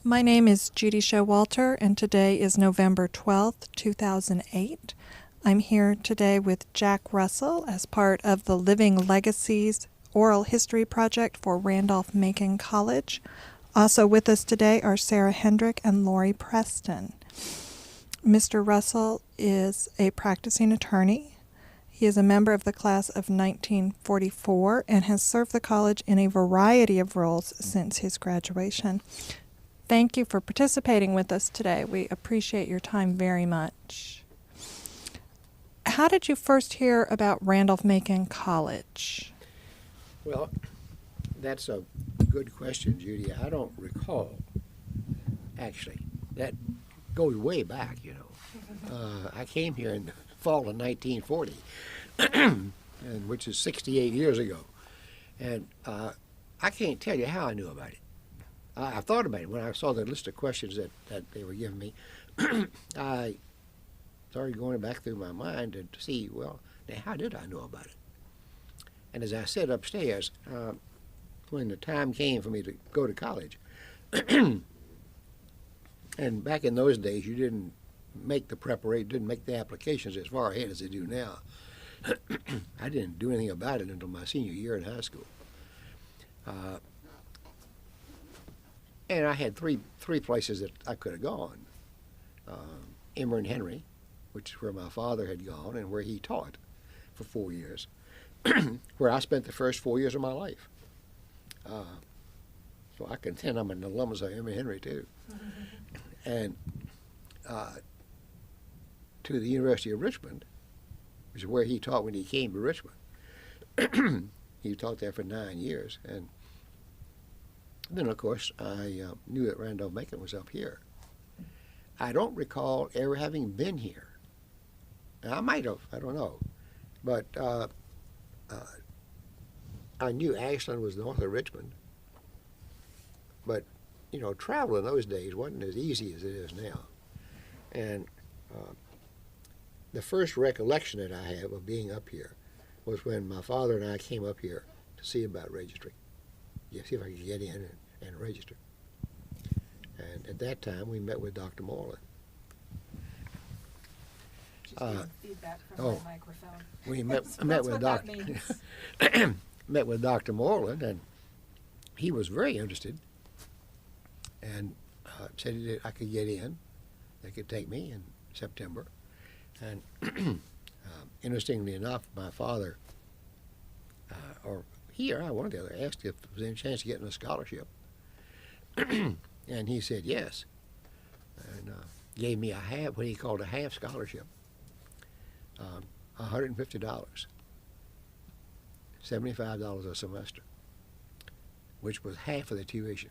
My name is Judy Showalter, and today is November 12th, 2008. I'm here today with Jack Russell as part of the Living Legacies Oral History Project for Randolph-Macon College. Also with us today are Sarah Hendrick and Lori Preston. Mr. Russell is a practicing attorney. He is a member of the class of 1944 and has served the college in a variety of roles since his graduation. Thank you for participating with us today. We appreciate your time very much. How did you first hear about Randolph-Macon College? Well, that's a good question, Judy. I don't recall, actually. That goes way back, you know. I came here in the fall of 1940, and which is 68 years ago. And I can't tell you how I knew about it. I thought about it when I saw the list of questions that they were giving me. I started going back through my mind to see, well, now how did I know about it? And as I sat upstairs, when the time came for me to go to college, and back in those days, you didn't make the preparation, didn't make the applications as far ahead as they do now. I didn't do anything about it until my senior year in high school. And I had three places that I could have gone. Emory and Henry, which is where my father had gone and where he taught for 4 years, where I spent the first 4 years of my life. So I contend I'm an alumnus of Emory and Henry too. And to the University of Richmond, which is where he taught when he came to Richmond. He taught there for 9 years. And then, of course, I knew that Randolph-Macon was up here. I don't recall ever having been here. Now, I might have, I don't know. But I knew Ashland was north of Richmond. But, you know, travel in those days wasn't as easy as it is now. And the first recollection that I have of being up here was when my father and I came up here to see about registering. Yeah, see if I could get in and register. And at that time, we met with Dr. Moreland. Just getting feedback from the microphone. We met with met with Dr. Moreland, and he was very interested, and said that I could get in. They could take me in September. And interestingly enough, my father, or he or I, one or the other, asked if there was any chance of getting a scholarship. And he said yes. And gave me what he called a half scholarship, $150, $75 a semester, which was half of the tuition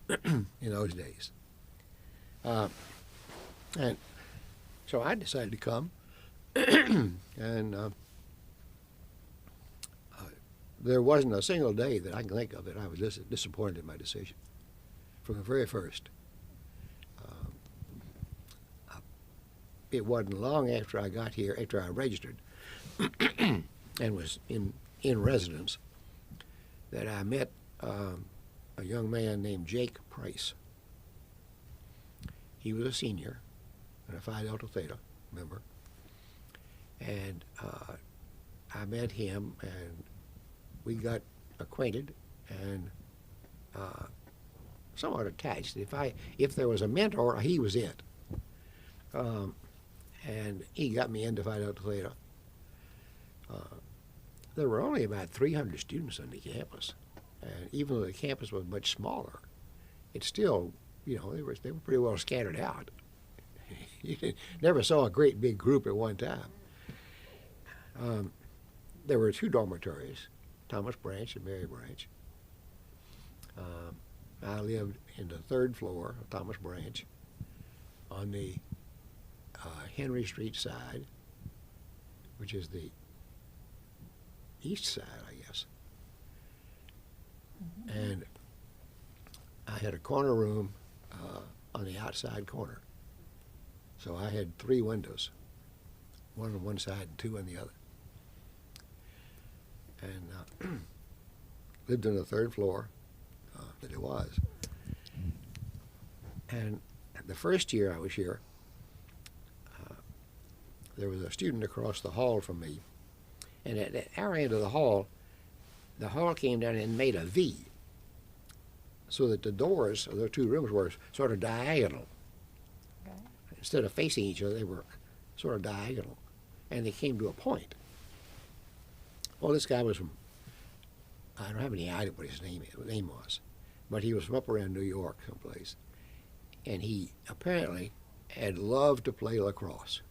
in those days. And so I decided to come, and there wasn't a single day that I can think of that I was disappointed in my decision from the very first. It wasn't long after I got here, after I registered and was in residence, that I met a young man named Jake Price. He was a senior and a Phi Delta Theta member, and I met him, and we got acquainted and somewhat attached. If there was a mentor, he was it. And he got me into Phi Delta Theta. There were only about 300 students on the campus, and even though the campus was much smaller, it's still, you know, they were pretty well scattered out. You never saw a great big group at one time. There were 2 dormitories, Thomas Branch and Mary Branch. I lived in the 3rd floor of Thomas Branch on the Henry Street side, which is the east side, I guess. Mm-hmm. And I had a corner room on the outside corner. So I had 3 windows, one on one side and 2 on the other. And lived on the 3rd floor that it was. And the first year I was here, there was a student across the hall from me, and at our end of the hall came down and made a V, so that the doors of the two rooms were sort of diagonal. Okay. Instead of facing each other, they were sort of diagonal, and they came to a point. Well, this guy was from, I don't have any idea what his name was, but he was from up around New York someplace, and he apparently had loved to play lacrosse.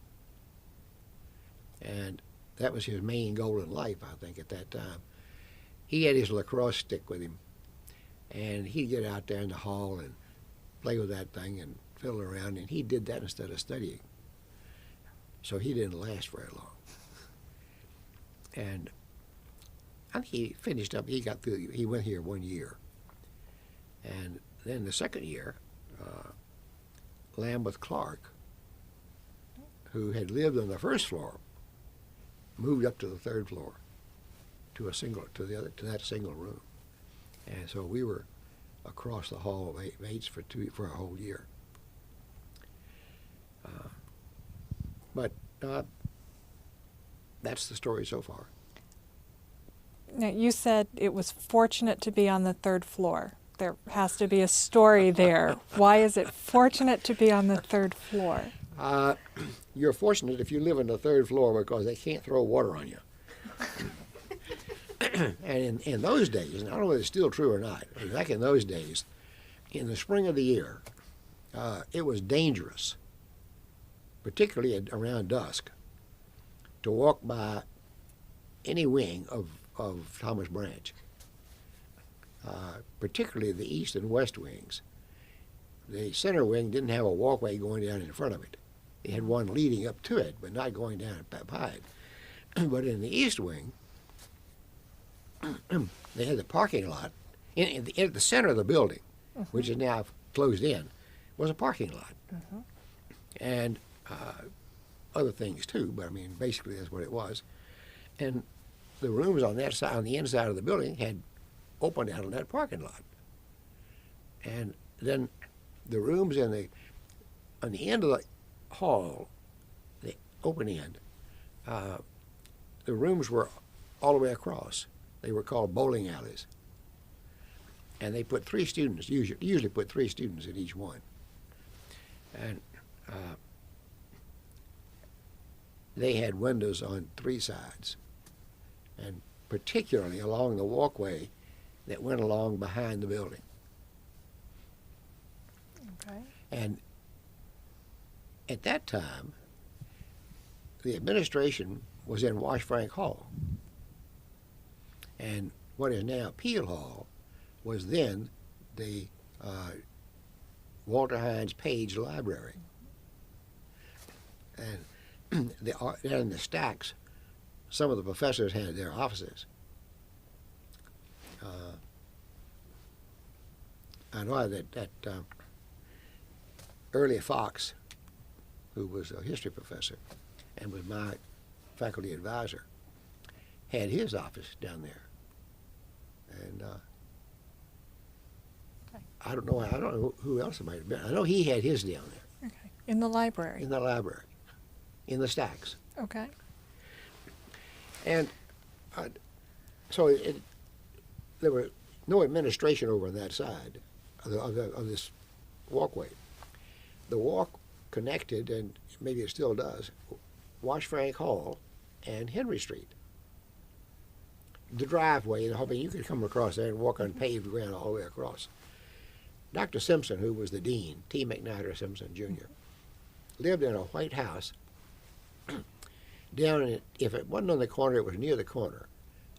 And that was his main goal in life, I think, at that time. He had his lacrosse stick with him, and he'd get out there in the hall and play with that thing and fiddle around, and he did that instead of studying. So he didn't last very long. And I think he finished up, he went here 1 year. And then the second year, Lambeth Clark, who had lived on the first floor, moved up to the third floor to that single room. And so we were across the hall of mates for a whole year. But that's the story so far. Now, you said it was fortunate to be on the third floor. There has to be a story there. Why is it fortunate to be on the third floor? You're fortunate if you live on the third floor because they can't throw water on you. And in those days, and I don't know if it's still true or not, but back in those days, in the spring of the year, it was dangerous, particularly around dusk, to walk by any wing of Thomas Branch, particularly the east and west wings. The center wing didn't have a walkway going down in front of it. It had one leading up to it, but not going down by it. But in the east wing, they had the parking lot. In the center of the building, which is now closed in, was a parking lot. And other things too, but I mean, basically that's what it was. And the rooms on that side, on the inside of the building, had opened out on that parking lot. And then the rooms on the end of the hall, the open end, the rooms were all the way across. They were called bowling alleys. And they put 3 students, usually put 3 students in each one. And they had windows on 3 sides, and particularly along the walkway that went along behind the building. Okay. And at that time, the administration was in Wash Frank Hall. And what is now Peel Hall was then the Walter Hines Page Library. And in the stacks, some of the professors had their offices. I know that Early Fox, who was a history professor and was my faculty advisor, had his office down there. And I don't know who else it might have been. I know he had his down there. Okay. In the library. In the library, in the stacks. Okay. And so there was no administration over on that side of this walkway. The walk connected, and maybe it still does, Wash Frank Hall and Henry Street. The driveway, hoping you could come across there and walk on paved ground all the way across. Dr. Simpson, who was the dean, T. McNider Simpson, Jr., lived in a white house down in, if it wasn't on the corner, it was near the corner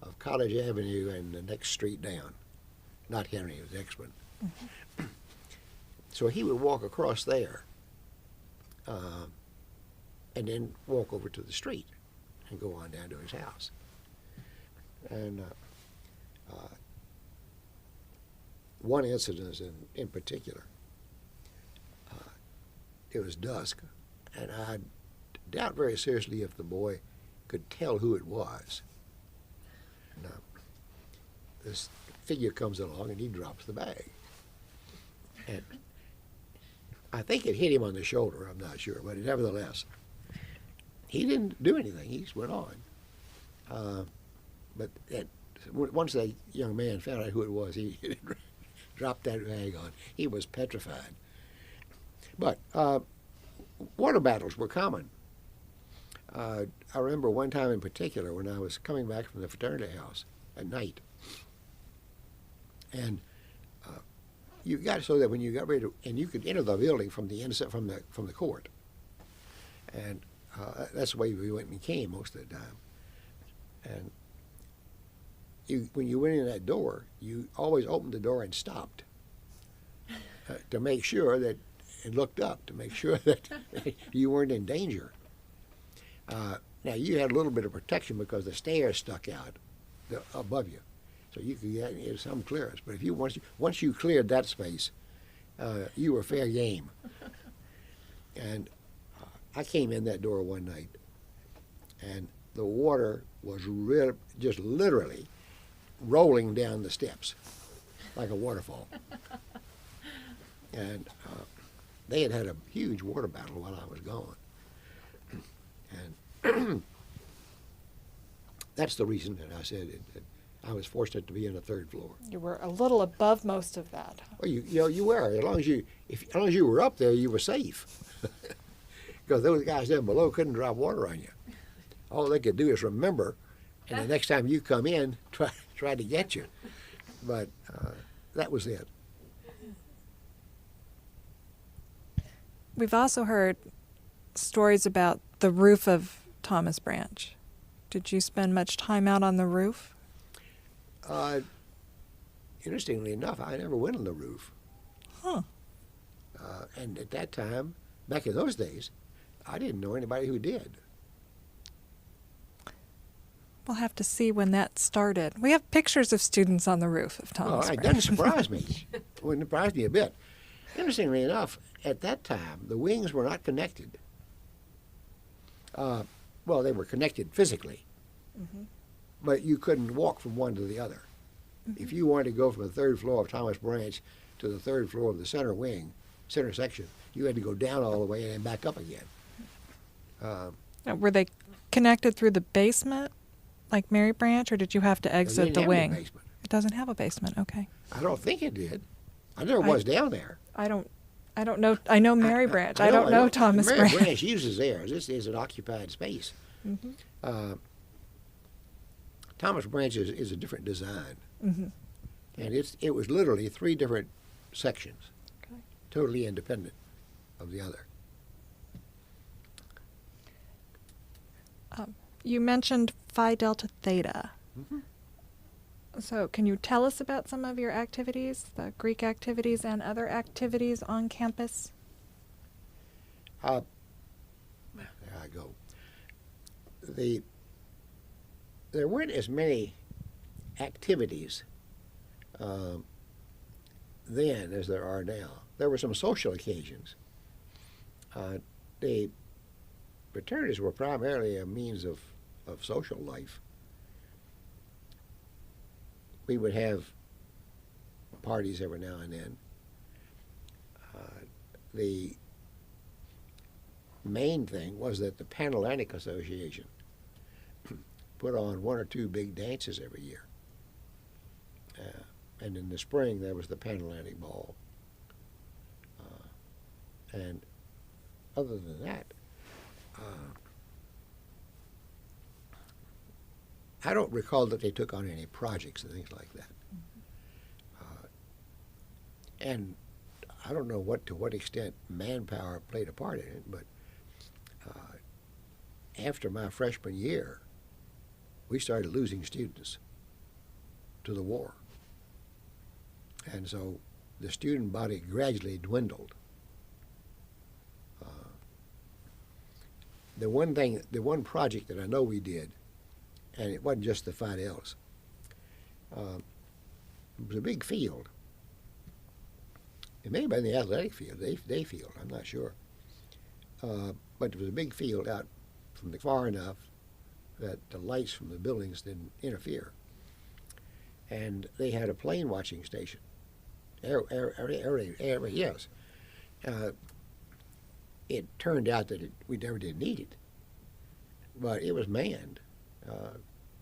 of College Avenue and the next street down. Not Henry, it was the next one. So he would walk across there and then walk over to the street and go on down to his house. And one incident in particular, it was dusk, and I doubt very seriously if the boy could tell who it was. And, this figure comes along and he drops the bag. And I think it hit him on the shoulder, I'm not sure, but nevertheless, he didn't do anything. He just went on. But once that young man found out who it was, he dropped that bag on. He was petrified. But water battles were common. I remember one time in particular when I was coming back from the fraternity house at night, and you got so that when you got ready to, and you could enter the building from the inside from the court, and that's the way we went and came most of the time. And when you went in that door, you always opened the door and stopped to make sure that, and looked up to make sure that you weren't in danger. Now you had a little bit of protection because the stairs stuck out above you, so you could get some clearance. But if you once you cleared that space, you were fair game. And I came in that door one night, and the water was just literally rolling down the steps like a waterfall. And they had had a huge water battle while I was gone. And that's the reason that I said that I was fortunate to be on the third floor. You were a little above most of that. Well, you were. As long as you were up there, you were safe. Because those guys down below couldn't drop water on you. All they could do is remember, and the next time you come in, try to get you. But that was it. We've also heard stories about the roof of Thomas Branch. Did you spend much time out on the roof? Interestingly enough, I never went on the roof. Huh. And at that time, back in those days, I didn't know anybody who did. We'll have to see when that started. We have pictures of students on the roof of Thomas It Branch. doesn't surprise me. It wouldn't surprise me a bit. Interestingly enough, at that time, the wings were not connected. Well, they were connected physically, but you couldn't walk from one to the other. If you wanted to go from the third floor of Thomas Branch to the third floor of the center wing, center section, you had to go down all the way and then back up again. Were they connected through the basement, like Mary Branch, or did you have to exit the wing? Basement. It doesn't have a basement. Okay. I don't think it did. I never was down there. I don't know. I know Mary Branch. I don't know Thomas Mary Branch. Branch uses theirs. This is an occupied space. Thomas Branch is a different design, and it was literally 3 different sections, totally independent of the other. You mentioned Phi Delta Theta. So can you tell us about some of your activities, the Greek activities and other activities on campus? There I go. There weren't as many activities then as there are now. There were some social occasions. The fraternities were primarily a means of social life. We would have parties every now and then. The main thing was that the Pan-Atlantic Association put on 1 or 2 big dances every year. And in the spring, there was the Pan-Atlantic Ball. And other than that, I don't recall that they took on any projects and things like that. And I don't know to what extent manpower played a part in it, but after my freshman year, we started losing students to the war. And so the student body gradually dwindled. The one project that I know we did, and it wasn't just the Phi Deltas, it was a big field. It may have been the athletic field, day field, I'm not sure. But it was a big field out from far enough that the lights from the buildings didn't interfere. And they had a plane watching station. Yes. it turned out that we never did need it, but it was manned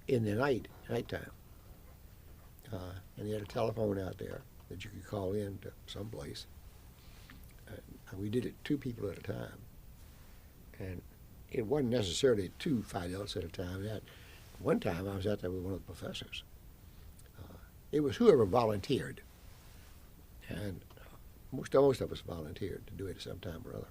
in the nighttime. And they had a telephone out there that you could call in to someplace. And we did it 2 people at a time. And it wasn't necessarily 2 Fidels at a time. One time I was out there with one of the professors. It was whoever volunteered. And most of us volunteered to do it at some time or other.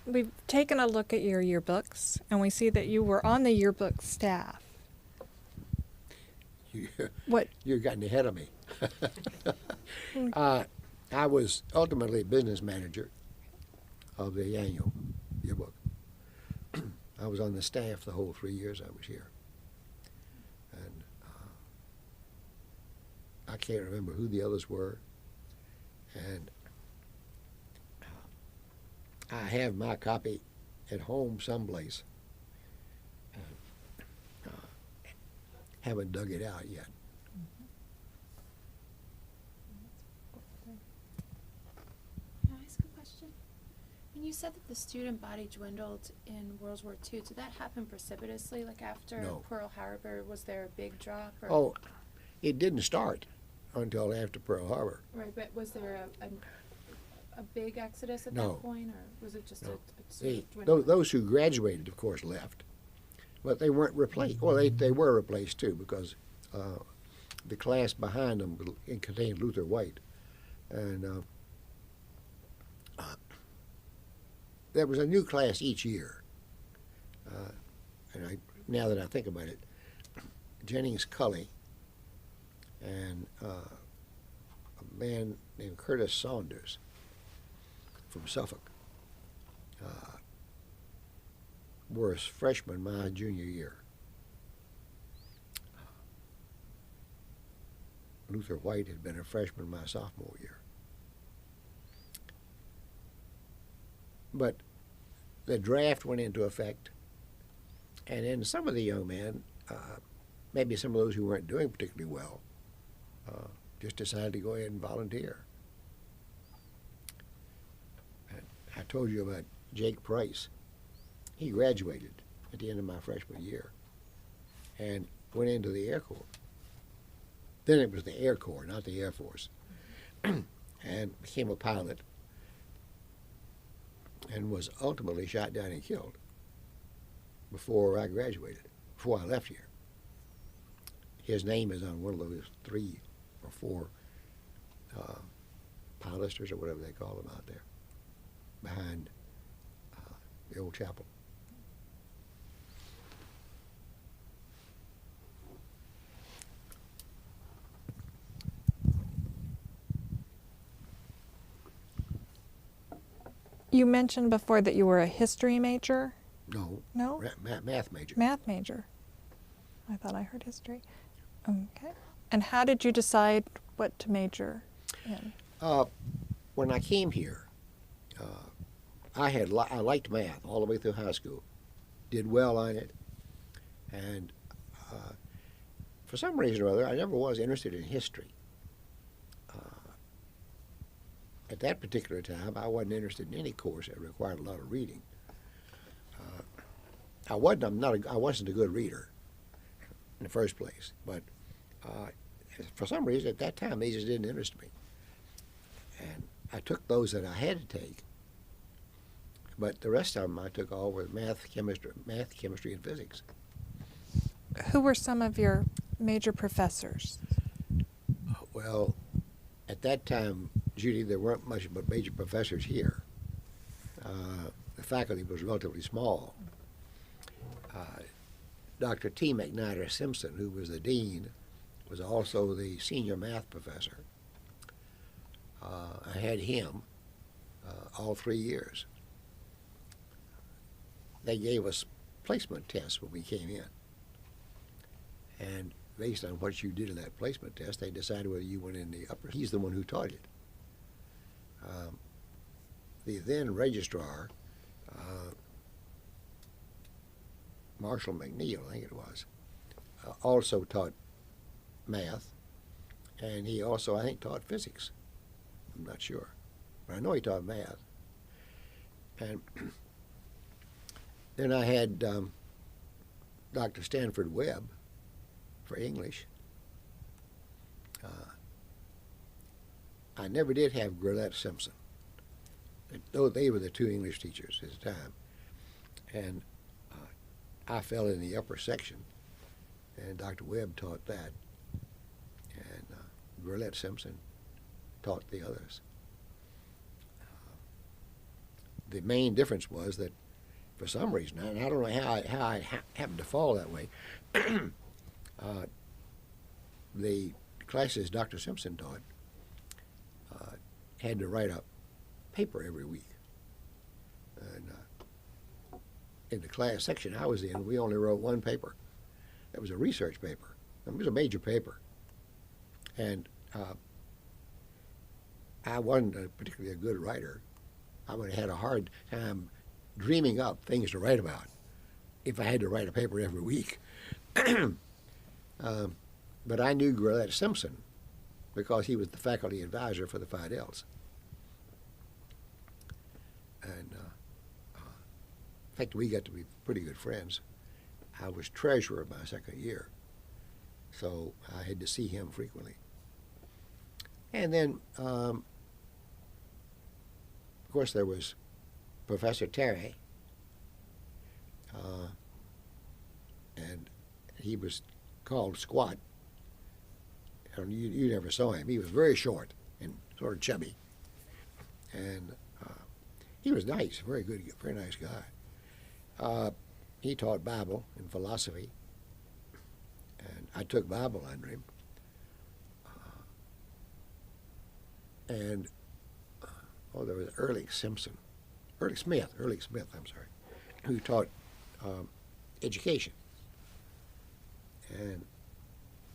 We've taken a look at your yearbooks, and we see that you were on the yearbook staff. What? You're getting ahead of me. I was ultimately business manager of the annual yearbook. I was on the staff the whole 3 years I was here. And I can't remember who the others were. And I have my copy at home someplace. Haven't dug it out yet. Can I ask a question? When you said that the student body dwindled in World War II, did that happen precipitously? Like after No. Pearl Harbor, was there a big drop? Or? Oh, it didn't start until after Pearl Harbor. Right, but was there a big exodus at No. that point, or was it just No. a sort of dwindling? Those who graduated, of course, left. But they weren't replaced. Well, they were replaced, too, because the class behind them contained Luther White. And there was a new class each year. And now that I think about it, Jennings Cully and a man named Curtis Saunders from Suffolk were freshmen my junior year. Luther White had been a freshman my sophomore year. But the draft went into effect, and then some of the young men, maybe some of those who weren't doing particularly well, just decided to go ahead and volunteer. And I told you about Jake Price. He graduated at the end of my freshman year and went into the Air Corps. Then it was the Air Corps, not the Air Force, and became a pilot and was ultimately shot down and killed before I graduated, before I left here. His name is on one of those 3 or 4 pilasters or whatever they call them out there behind the old chapel. You mentioned before that you were a history major. No. No? Math major. Math major. I thought I heard history. Okay. And how did you decide what to major in? When I came here, I liked math all the way through high school. Did well on it, and for some reason or other, I never was interested in history. At that particular time, I wasn't interested in any course that required a lot of reading. I wasn't a good reader in the first place, but for some reason at that time they just didn't interest me. And I took those that I had to take, but the rest of them I took all with math, chemistry, and physics. Who were some of your major professors? Well, at that time, Judy, there weren't much but major professors here. The faculty was relatively small. Dr. T. McNider Simpson, who was the dean, was also the senior math professor. I had him all 3 years. They gave us placement tests when we came in. And based on what you did in that placement test, they decided whether you went in the upper. He's the one who taught it. The then registrar, Marshall McNeil, I think it was, also taught math, and he also, I think, taught physics. I'm not sure. But I know he taught math. And then I had Dr. Stanford Webb for English. I never did have Grillette Simpson. Though they were the two English teachers at the time. And I fell in the upper section, and Dr. Webb taught that. And Grillette Simpson taught the others. The main difference was that, for some reason, and I don't know how I happened to fall that way, the classes Dr. Simpson taught had to write a paper every week. And in the class section I was in, we only wrote one paper. That was a research paper. It was a major paper. And I wasn't particularly a good writer. I would have had a hard time dreaming up things to write about if I had to write a paper every week. But I knew Grillette Simpson because he was the faculty advisor for the Fidels. And in fact, we got to be pretty good friends. I was treasurer my second year, so I had to see him frequently. And then, of course, there was Professor Terry, and he was called Squat. And you never saw him. He was very short and sort of chubby. And he was nice, very good, very nice guy. He taught Bible and philosophy, and I took Bible under him. And there was Early Smith, I'm sorry, who taught education. And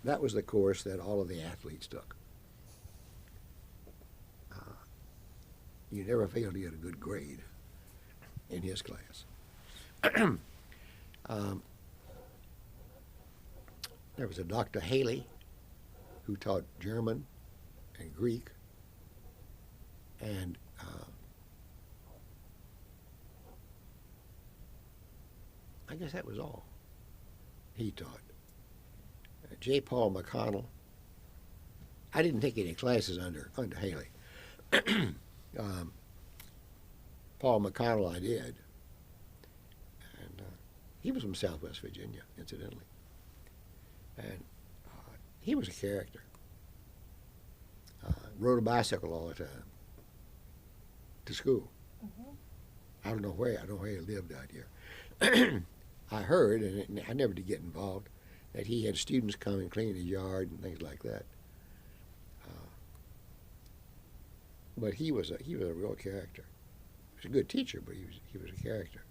that was the course that all of the athletes took. You never failed to get a good grade in his class. There was a Dr. Haley who taught German and Greek, and I guess that was all he taught. J. Paul McConnell. I didn't take any classes under Haley. Paul McConnell I did. And he was from Southwest Virginia, incidentally. And he was a character. Rode a bicycle all the time to school. Mm-hmm. I don't know where he lived out here. I heard, and I never did get involved, that he had students come and clean his yard and things like that. But he was a real character. He was a good teacher, but he was a character.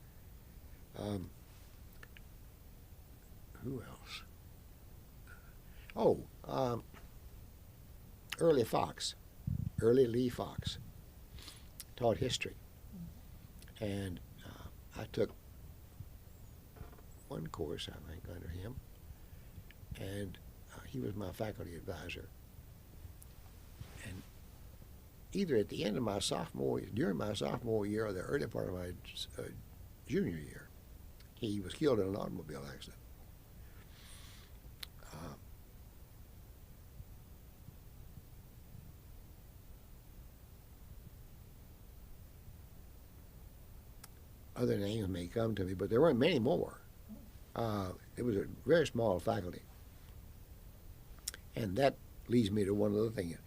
Who else? Early Lee Fox taught history, and I took one course, I think, under him, and he was my faculty advisor. And either at the end of during my sophomore year or the early part of my junior year, he was killed in an automobile accident. Other names may come to me, but there weren't many more. It was a very small faculty. And that leads me to one other thing.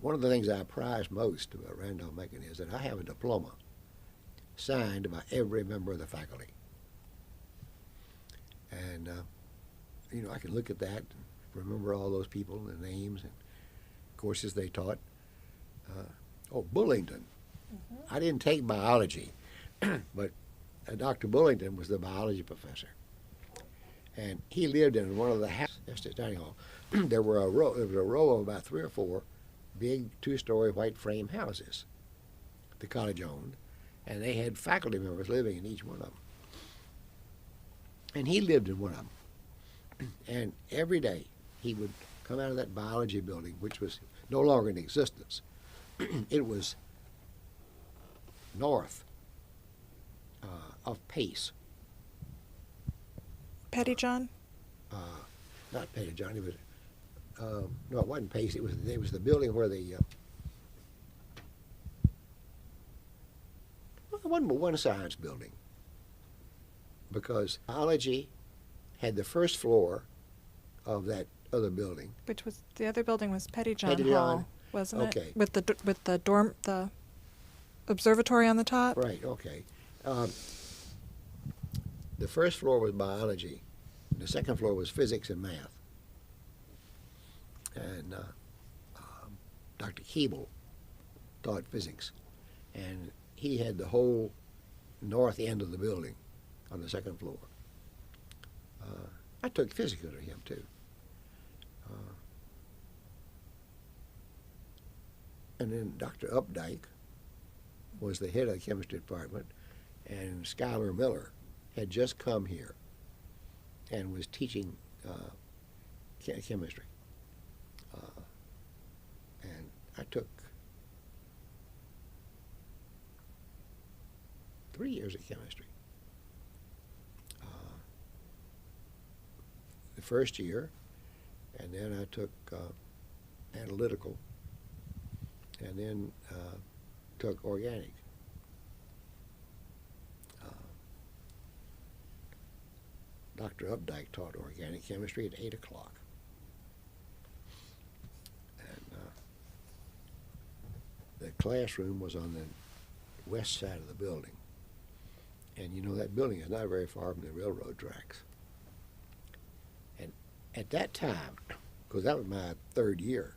One of the things I prize most about Randolph-Macon is that I have a diploma signed by every member of the faculty. And, I can look at that and remember all those people and the names and courses they taught. Bullington. Mm-hmm. I didn't take biology, but Dr. Bullington was the biology professor. And he lived in one of the houses, that's the dining hall. There was a row of about 3 or 4 big 2-story white frame houses the college owned, and they had faculty members living in each one of them. And he lived in one of them. And every day he would come out of that biology building, which was no longer in existence, it was north of Pace. Pettyjohn? Not Pettyjohn. It was no, it wasn't Pace. It was the building where the well, it wasn't but one science building, because biology had the first floor of that other building. Which was, the other building was Pettyjohn Pettyjohn. Hall, wasn't Okay. it? With the observatory on the top? Right, okay. The first floor was biology. The second floor was physics and math. And Dr. Keeble taught physics. And he had the whole north end of the building on the second floor. I took physics under him, too. And then Dr. Updike was the head of the chemistry department, and Schuyler Miller had just come here and was teaching chemistry. And I took 3 years of chemistry. The first year, and then I took analytical, and then took organic. Dr. Updike taught organic chemistry at 8 o'clock. And the classroom was on the west side of the building. And you know, that building is not very far from the railroad tracks. And at that time, because that was my third year,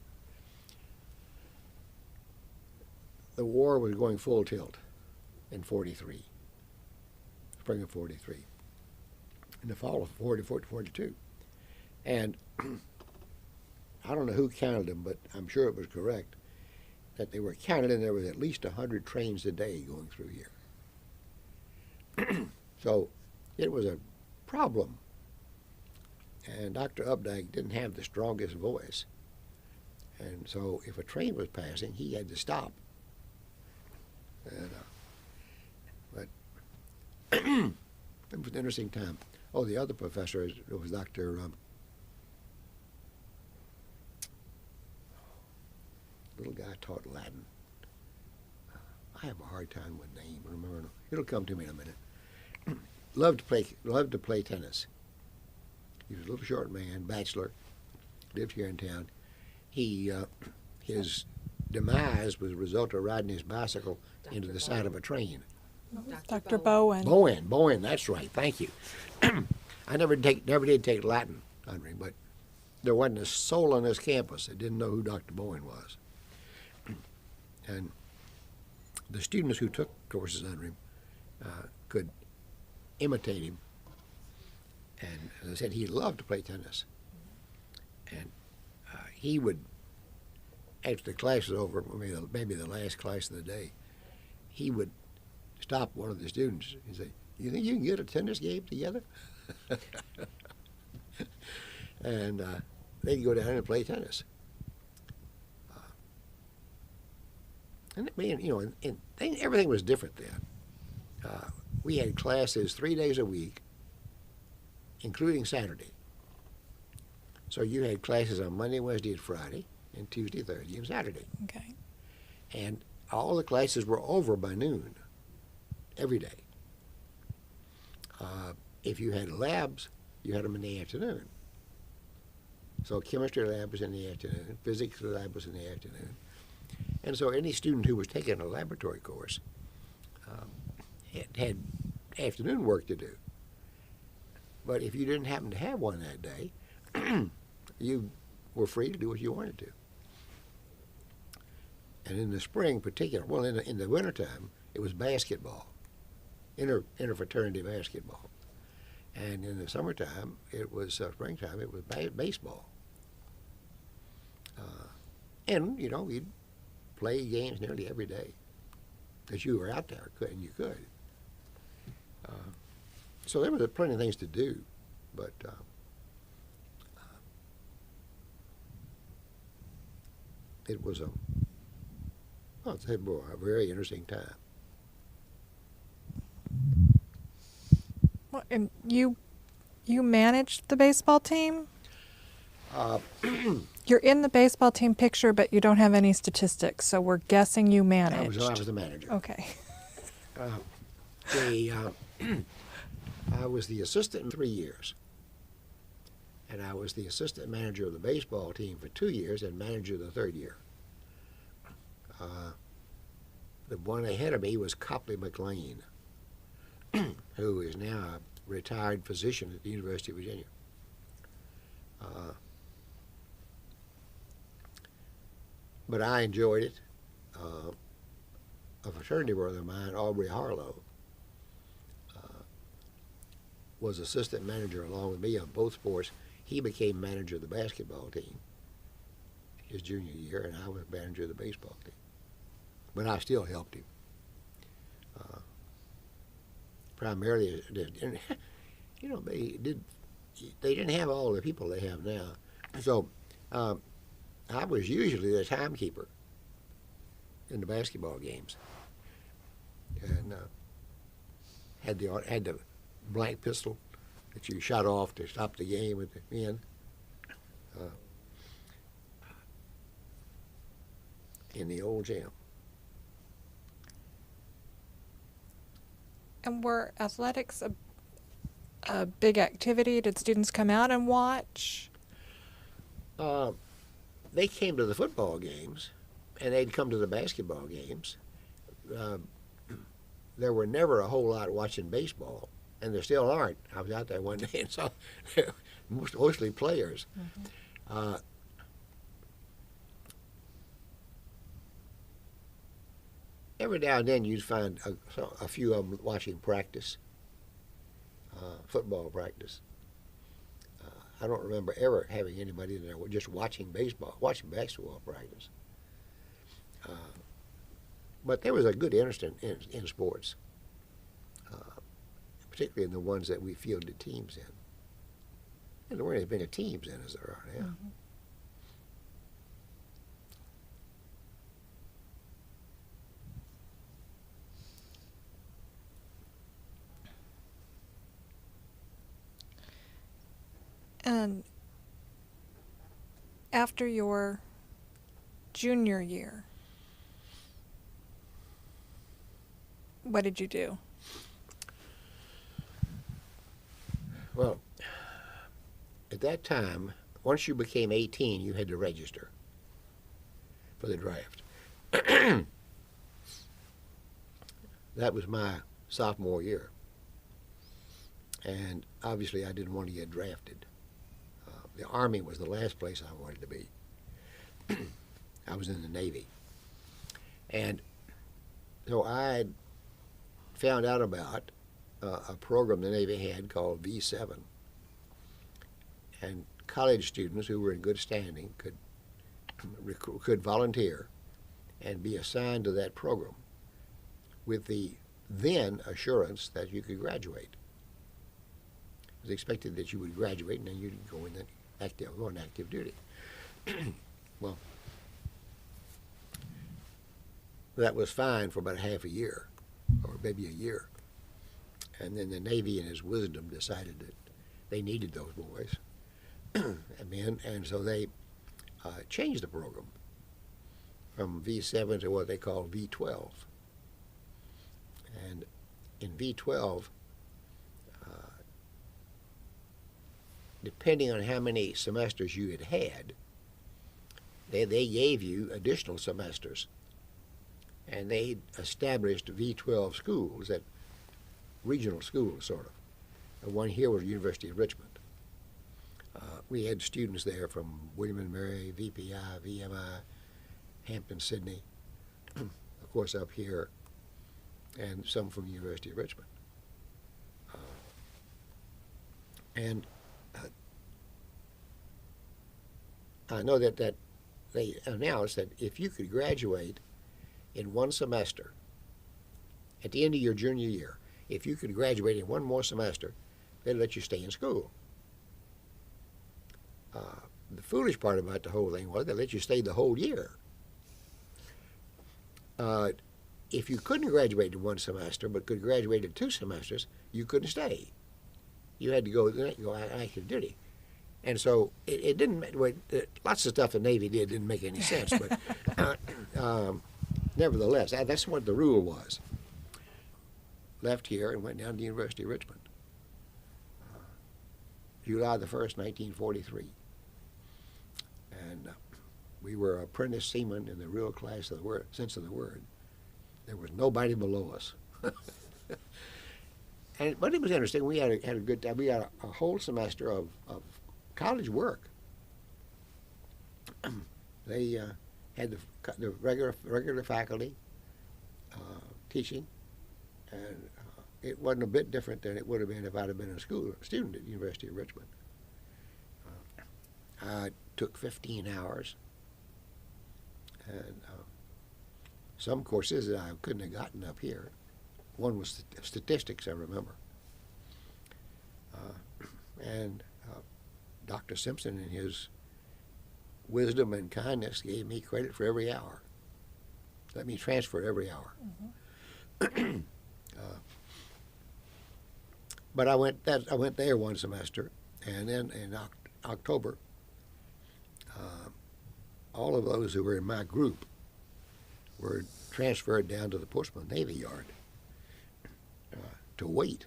the war was going full tilt in 43, spring of 43, in the fall of 42. And I don't know who counted them, but I'm sure it was correct that they were counted, and there was at least 100 trains a day going through here. So it was a problem. And Dr. Updike didn't have the strongest voice. And so if a train was passing, he had to stop. And, but it was an interesting time. Oh, the other professor was Dr. Little guy taught Latin. I have a hard time with name. Remember, it'll come to me in a minute. Loved to play tennis. He was a little short man, bachelor, lived here in town. His demise was a result of riding his bicycle into the side of a train. Dr. Bowen. Bowen, that's right. Thank you. I never did take Latin under him, but there wasn't a soul on this campus that didn't know who Dr. Bowen was. And the students who took courses under him could imitate him. And as I said, he loved to play tennis. And he would, after the class was over, maybe the last class of the day, he would stop one of the students and say, "You think you can get a tennis game together?" And they'd go down and play tennis. And everything was different then. We had classes 3 days a week, including Saturday. So you had classes on Monday, Wednesday, and Friday, and Tuesday, Thursday, and Saturday. Okay. And all the classes were over by noon, every day. If you had labs, you had them in the afternoon. So chemistry lab was in the afternoon, physics lab was in the afternoon. And so any student who was taking a laboratory course had afternoon work to do. But if you didn't happen to have one that day, you were free to do what you wanted to. And in the spring particular, well, in the wintertime, it was basketball, interfraternity basketball. And in the summertime, it was springtime, it was baseball. And, you know, we'd play games nearly every day because you were out there and you could. So there was plenty of things to do, but it was Oh, it's a very interesting time. Well, and you managed the baseball team? Uh, You're in the baseball team picture, but you don't have any statistics, so we're guessing you I managed. was the manager. Okay. The I was the assistant in 3 years, and I was the assistant manager of the baseball team for 2 years and manager the third year. The one ahead of me was Copley McLean, who is now a retired physician at the University of Virginia. But I enjoyed it. A fraternity brother of mine, Aubrey Harlow, was assistant manager along with me on both sports. He became manager of the basketball team his junior year, and I was manager of the baseball team. But I still helped him. Primarily, and, you know, they didn't have all the people they have now. So I was usually the timekeeper in the basketball games, and had the blank pistol that you shot off to stop the game at the end. In the old gym. And were athletics a big activity? Did students come out and watch? They came to the football games, and they'd come to the basketball games. There were never a whole lot watching baseball, and there still aren't. I was out there one day and saw mostly players. Mm-hmm. Every now and then you'd find a few of them watching practice, football practice. I don't remember ever having anybody there just watching basketball practice. But there was a good interest in sports, particularly in the ones that we fielded teams in. And there weren't as many teams in as there are now. Mm-hmm. And after your junior year, what did you do? Well, at that time, once you became 18, you had to register for the draft. That was my sophomore year. And obviously I didn't want to get drafted. The Army was the last place I wanted to be. I was in the Navy. And so I found out about a program the Navy had called V7. And college students who were in good standing could volunteer and be assigned to that program with the then assurance that you could graduate. It was expected that you would graduate and then you'd go in active duty. Well, that was fine for about half a year, or maybe a year. And then the Navy, in its wisdom, decided that they needed those boys and men, and so they changed the program from V7 to what they call V12. And in V12, depending on how many semesters you had, they gave you additional semesters. And they established V12 schools, that regional schools, sort of. The one here was the University of Richmond. We had students there from William & Mary, VPI, VMI, Hampton-Sydney, of course up here, and some from the University of Richmond. And I know that they announced that if you could graduate in one semester, at the end of your junior year, if you could graduate in one more semester, they'd let you stay in school. The foolish part about the whole thing was they let you stay the whole year. if you couldn't graduate in one semester but could graduate in 2 semesters, you couldn't stay. You had to go active duty. And so it didn't, lots of stuff the Navy didn't make any sense, but nevertheless, that's what the rule was. Left here and went down to the University of Richmond. July the 1st, 1943. And we were apprentice seamen in the real class of the word, sense of the word. There was nobody below us. But it was interesting. We had a good time. We had a whole semester of college work. They had the regular faculty teaching, and it wasn't a bit different than it would have been if I'd have been a student at the University of Richmond. I took 15 hours, and some courses that I couldn't have gotten up here. One was statistics, I remember. And Dr. Simpson, in his wisdom and kindness, gave me credit for every hour. Let me transfer every hour. Mm-hmm. But I went there one semester, and then in October, all of those who were in my group were transferred down to the Portsmouth Navy Yard to wait.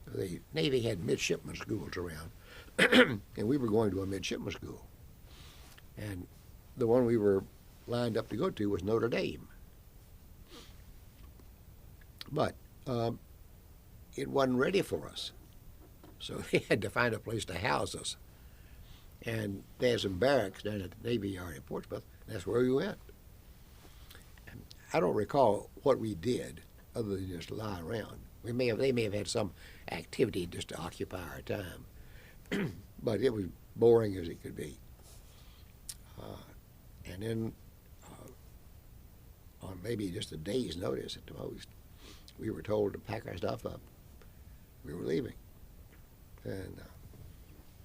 The Navy had midshipman schools around, and we were going to a midshipman school. And the one we were lined up to go to was Notre Dame. But it wasn't ready for us, so they had to find a place to house us. And there's some barracks down at the Navy Yard in Portsmouth. That's where we went. And I don't recall what we did other than just lie around. They may have had some activity just to occupy our time, but it was boring as it could be. And then, on maybe just a day's notice at the most, we were told to pack our stuff up. We were leaving, and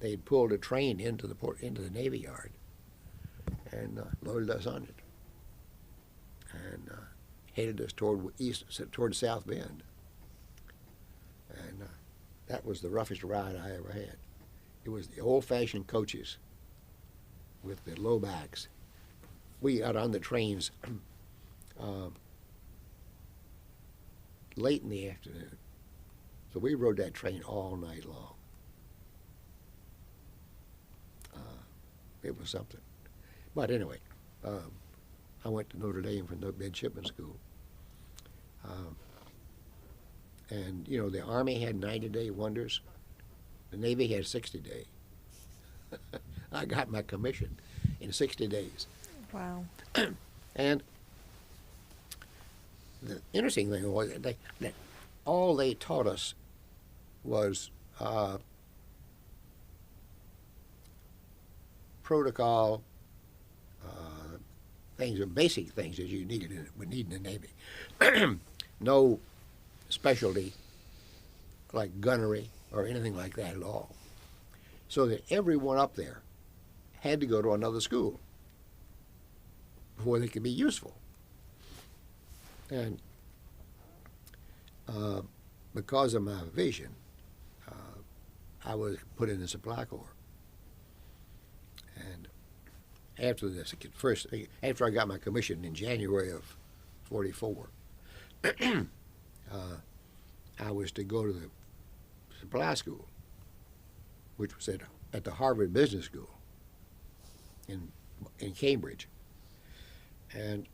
they'd pulled a train into the Navy Yard and loaded us on it, and headed us toward South Bend. And that was the roughest ride I ever had. It was the old-fashioned coaches with the low backs. We got on the trains late in the afternoon, so we rode that train all night long. It was something. But anyway, I went to Notre Dame for the midshipman school. And, you know, the Army had 90-day wonders. The Navy had 60-day. I got my commission in 60 days. Wow. And the interesting thing was that all they taught us was protocol, things, basic things that you would need in the Navy. No specialty like gunnery or anything like that at all. So that everyone up there had to go to another school before they could be useful. And because of my vision, I was put in the Supply Corps. And after I got my commission in January of '44, I was to go to the supply school, which was at the Harvard Business School in Cambridge. And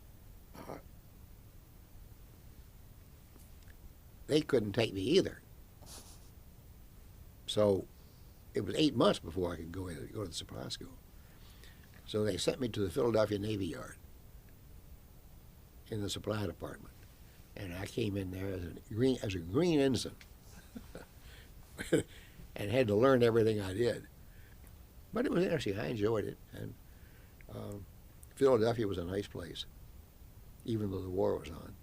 they couldn't take me either. So it was 8 months before I could go to the supply school. So they sent me to the Philadelphia Navy Yard in the supply department. And I came in there as a green ensign and had to learn everything I did. But it was interesting. I enjoyed it. And Philadelphia was a nice place, even though the war was on.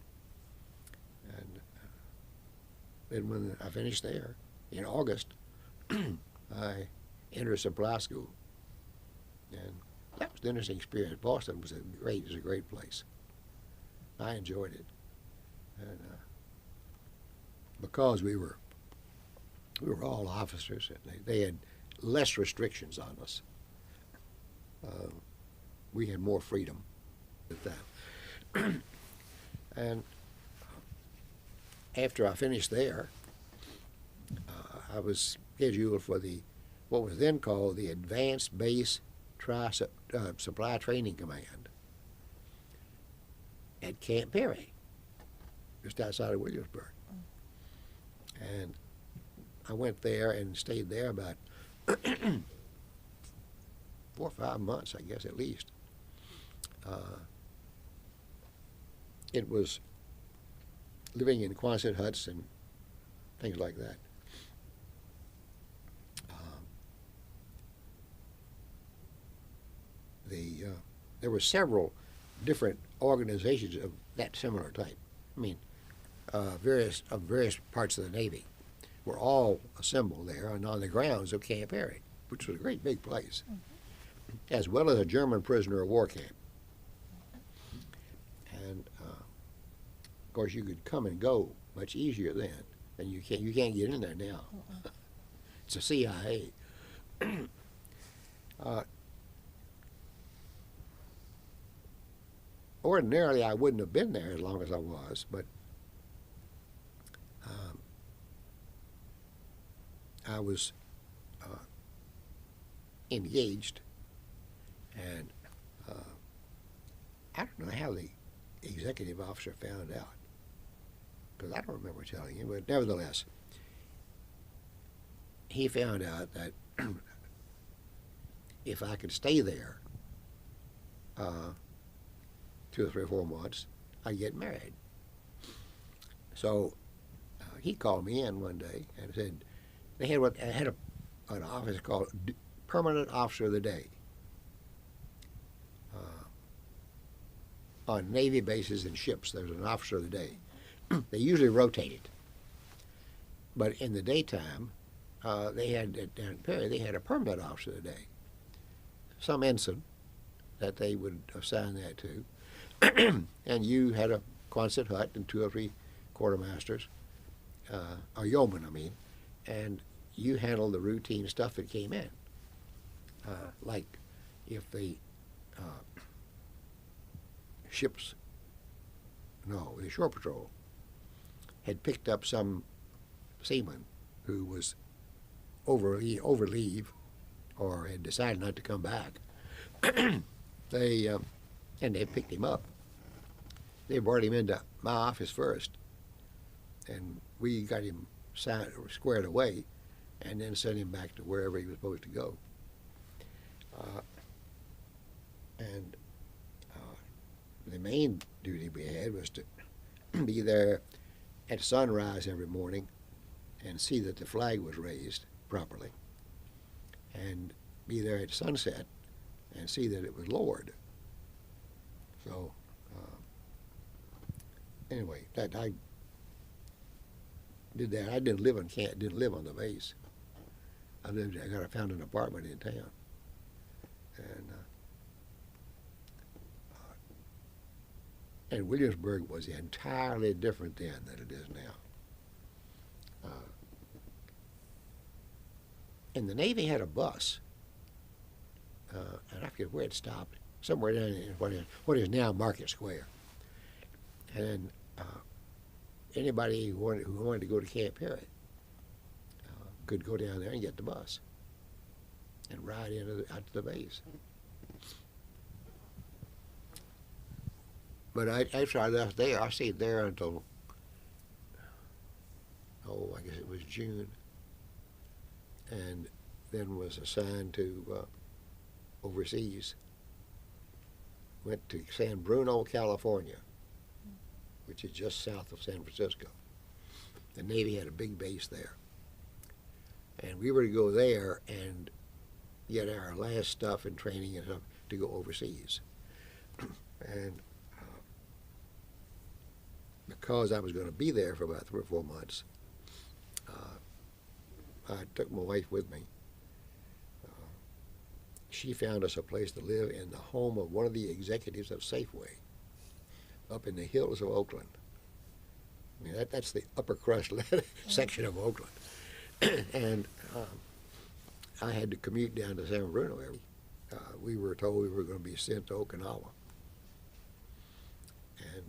And then when I finished there in August, I entered supply school. And that was an interesting experience. Boston was a great place. I enjoyed it, and because we were all officers, and they had less restrictions on us. We had more freedom at that. And after I finished there, I was scheduled for what was then called the Advanced Base Supply Training Command at Camp Perry, just outside of Williamsburg. And I went there and stayed there about 4 or 5 months, I guess, at least. It was living in Quonset huts and things like that. There were several different organizations of that similar type. I mean, various parts of the Navy were all assembled there and on the grounds of Camp Perry, which was a great big place, as well as a German prisoner of war camp. And of course, you could come and go much easier then, and you can't get in there now. It's a CIA. Ordinarily, I wouldn't have been there as long as I was, but I was engaged, and I don't know how the executive officer found out, because I don't remember telling him, but nevertheless, he found out that if I could stay there 2 or 3 or 4 months, I'd get married. So he called me in one day and said they had an office called Permanent Officer of the Day on Navy bases and ships. There's an Officer of the Day. They usually rotated, but in the daytime, they had down at Perry. They had a Permanent Officer of the Day, some ensign that they would assign that to. And you had a Quonset hut and 2 or 3 quartermasters, or yeomen, I mean, and you handled the routine stuff that came in. Like if the the shore patrol had picked up some seaman who was over leave or had decided not to come back, and they picked him up. They brought him into my office first, and we got him squared away, and then sent him back to wherever he was supposed to go. The main duty we had was to be there at sunrise every morning and see that the flag was raised properly, and be there at sunset and see that it was lowered. So anyway, that I did that. I didn't live on the base. I found an apartment in town, and Williamsburg was entirely different then than it is now. And the Navy had a bus, and I forget where it stopped, somewhere down in what is now Market Square. And anybody who wanted to go to Camp Perry could go down there and get the bus and ride out to the base. But after I left there, I stayed there until, I guess it was June, and then was assigned to overseas. Went to San Bruno, California, which is just south of San Francisco. The Navy had a big base there. And we were to go there and get our last stuff and training and stuff to go overseas. And because I was going to be there for about 3 or 4 months, I took my wife with me. She found us a place to live in the home of one of the executives of Safeway, up in the hills of Oakland. I mean, that's the upper crust section of Oakland. And I had to commute down to San Bruno. We were told we were going to be sent to Okinawa and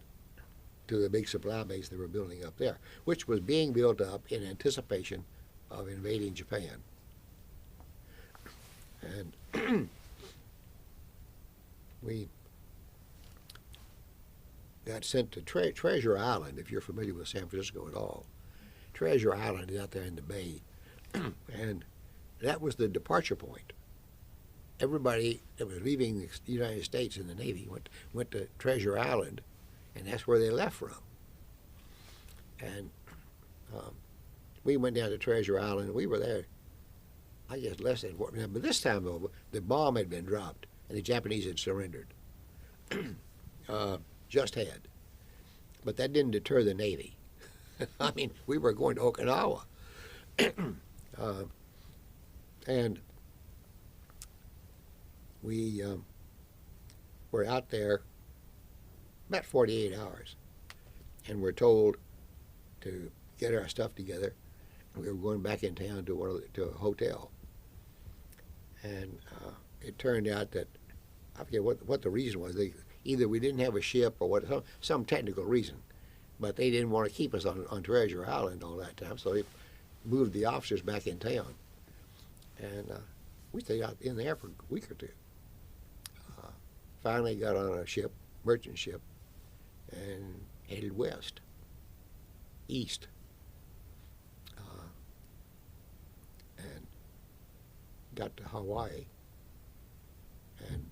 to the big supply base they were building up there, which was being built up in anticipation of invading Japan. And we got sent to Treasure Island, if you're familiar with San Francisco at all. Treasure Island is out there in the bay, and that was the departure point. Everybody that was leaving the United States in the Navy went to Treasure Island, and that's where they left from. And we went down to Treasure Island, and we were there, I guess, less than 4 minutes. But this time, though, the bomb had been dropped, and the Japanese had surrendered. Just had. But that didn't deter the Navy. I mean, we were going to Okinawa. And we were out there about 48 hours, and we're told to get our stuff together. We were going back in town to a hotel. And it turned out that, I forget what the reason was. Either we didn't have a ship or some technical reason, but they didn't want to keep us on Treasure Island all that time, so they moved the officers back in town. And we stayed out in there for a week or two. Finally got on a ship, merchant ship, and headed west, east. And got to Hawaii. And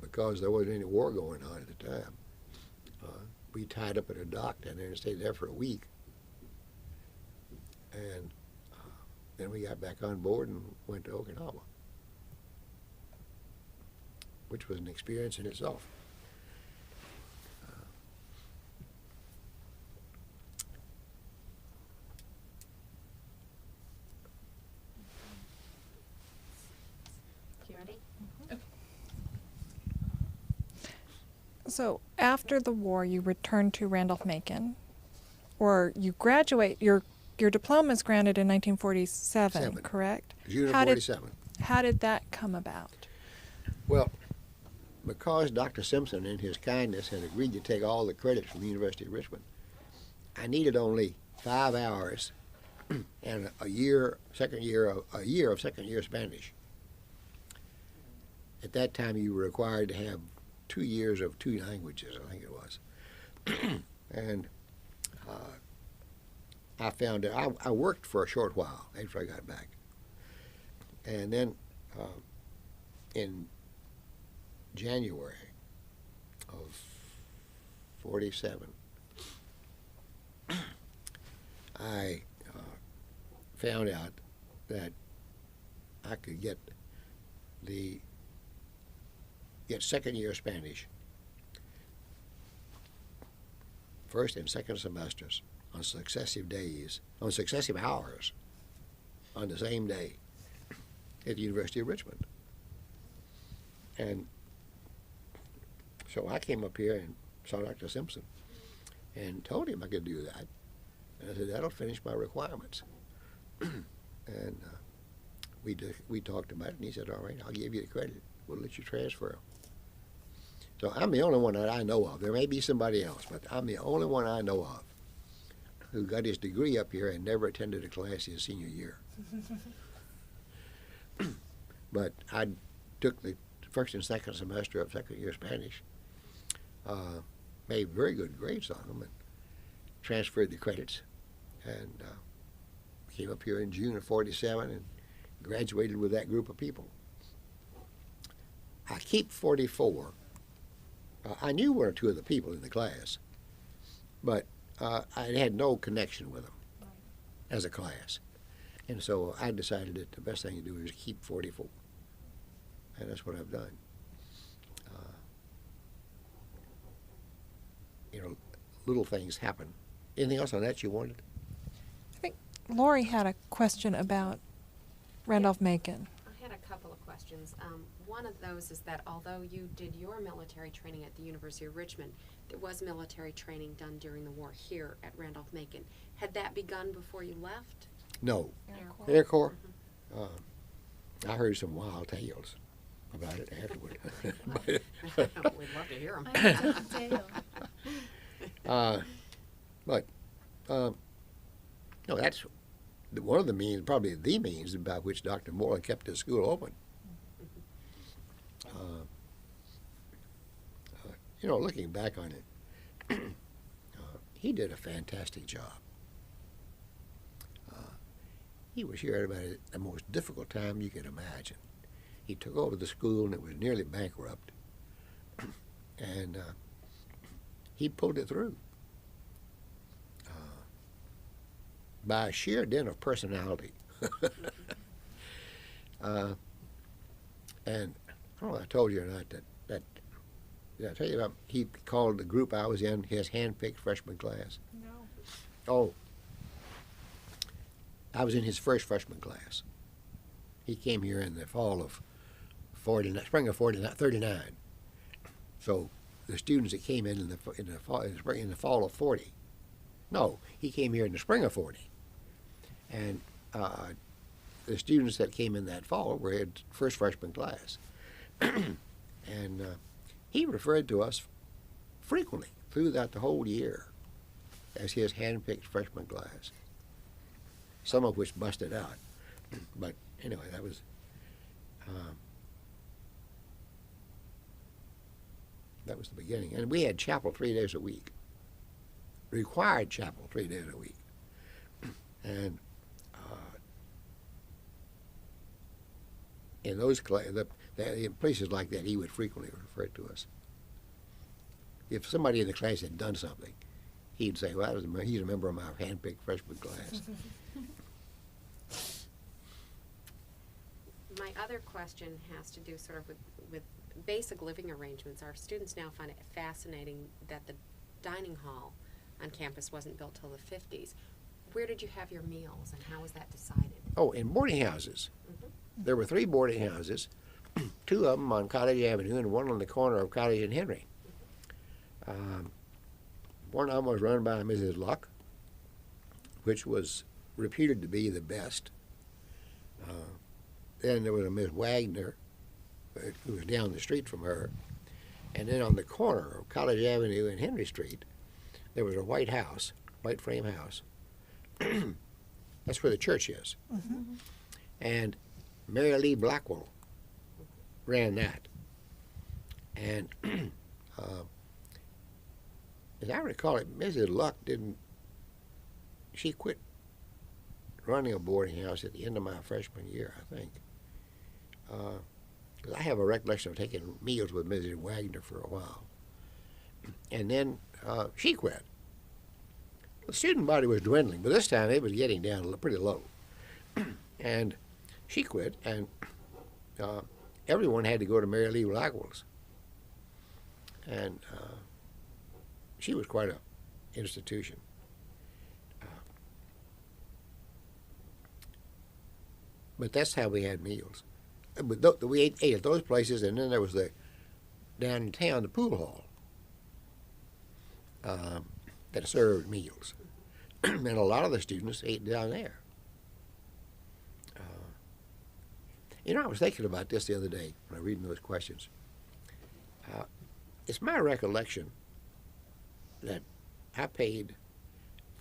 because there wasn't any war going on at the time, we tied up at a dock down there and stayed there for a week. And then we got back on board and went to Okinawa, which was an experience in itself. You ready? So after the war, you returned to Randolph-Macon, or you graduate. Your diploma is granted in 1947, correct? June of 47. How did that come about? Well, because Dr. Simpson, in his kindness, had agreed to take all the credit from the University of Richmond, I needed only 5 hours and a year of second year Spanish. At that time, you were required to have 2 years of 2 languages, I think it was. And I found out, I worked for a short while after I got back. And then in January of 47, I found out that I could get second year Spanish, first and second semesters, on successive days, on successive hours, on the same day at the University of Richmond. And so I came up here and saw Dr. Simpson and told him I could do that. And I said, that'll finish my requirements. And we talked about it, and he said, all right, I'll give you the credit. We'll let you transfer. So I'm the only one that I know of. There may be somebody else, but I'm the only one I know of who got his degree up here and never attended a class his senior year. But I took the first and second semester of second year Spanish, made very good grades on them, and transferred the credits, and came up here in June of 47 and graduated with that group of people. I keep 44. I knew 1 or 2 of the people in the class, but I had no connection with them as a class. And so I decided that the best thing to do is keep 44. And that's what I've done. Little things happen. Anything else on that you wanted? I think Lori had a question about Randolph-Macon. I had a couple of questions. questions. One of those is that although you did your military training at the University of Richmond, there was military training done during the war here at Randolph-Macon. Had that begun before you left? No. Air Corps? Air Corps? I heard some wild tales about it afterward. We'd love to hear them. No, that's one of the means, probably the means by which Dr. Moreland kept his school open. Looking back on it, he did a fantastic job. He was here at about the most difficult time you could imagine. He took over the school and it was nearly bankrupt. And he pulled it through. By sheer dint of personality. And I don't know if I told you or not that did I tell you about, he called the group I was in his hand-picked freshman class? No. Oh, I was in his first freshman class. He came here in the fall of spring of 39. So the students that came in the fall of 40. No, he came here in the spring of 40. And the students that came in that fall were his first freshman class. And he referred to us frequently throughout the whole year as his hand-picked freshman class, some of which busted out. But anyway, that was the beginning. And we had chapel 3 days a week, required chapel 3 days a week. And in those in places like that, he would frequently refer to us. If somebody in the class had done something, he'd say, well, he's a member of my hand-picked freshman class. My other question has to do sort of with basic living arrangements. Our students now find it fascinating that the dining hall on campus wasn't built till the 50s. Where did you have your meals and how was that decided? Oh, in boarding houses. There were 3 boarding houses, 2 of them on College Avenue and 1 on the corner of College and Henry. One of them was run by Mrs. Luck, which was reputed to be the best. Then there was a Miss Wagner, who was down the street from her. And then on the corner of College Avenue and Henry Street, there was a white house, white frame house. That's where the church is. And Mary Lee Blackwell ran that. And as I recall it, Mrs. Luck she quit running a boarding house at the end of my freshman year, I think. 'Cause I have a recollection of taking meals with Mrs. Wagner for a while. And then she quit. The student body was dwindling, but this time it was getting down pretty low. And she quit, and everyone had to go to Mary Lee Blackwell's. And she was quite an institution. But that's how we had meals. But we ate at those places, and then there was downtown, the pool hall that served meals. And a lot of the students ate down there. I was thinking about this the other day when I was reading those questions. It's my recollection that I paid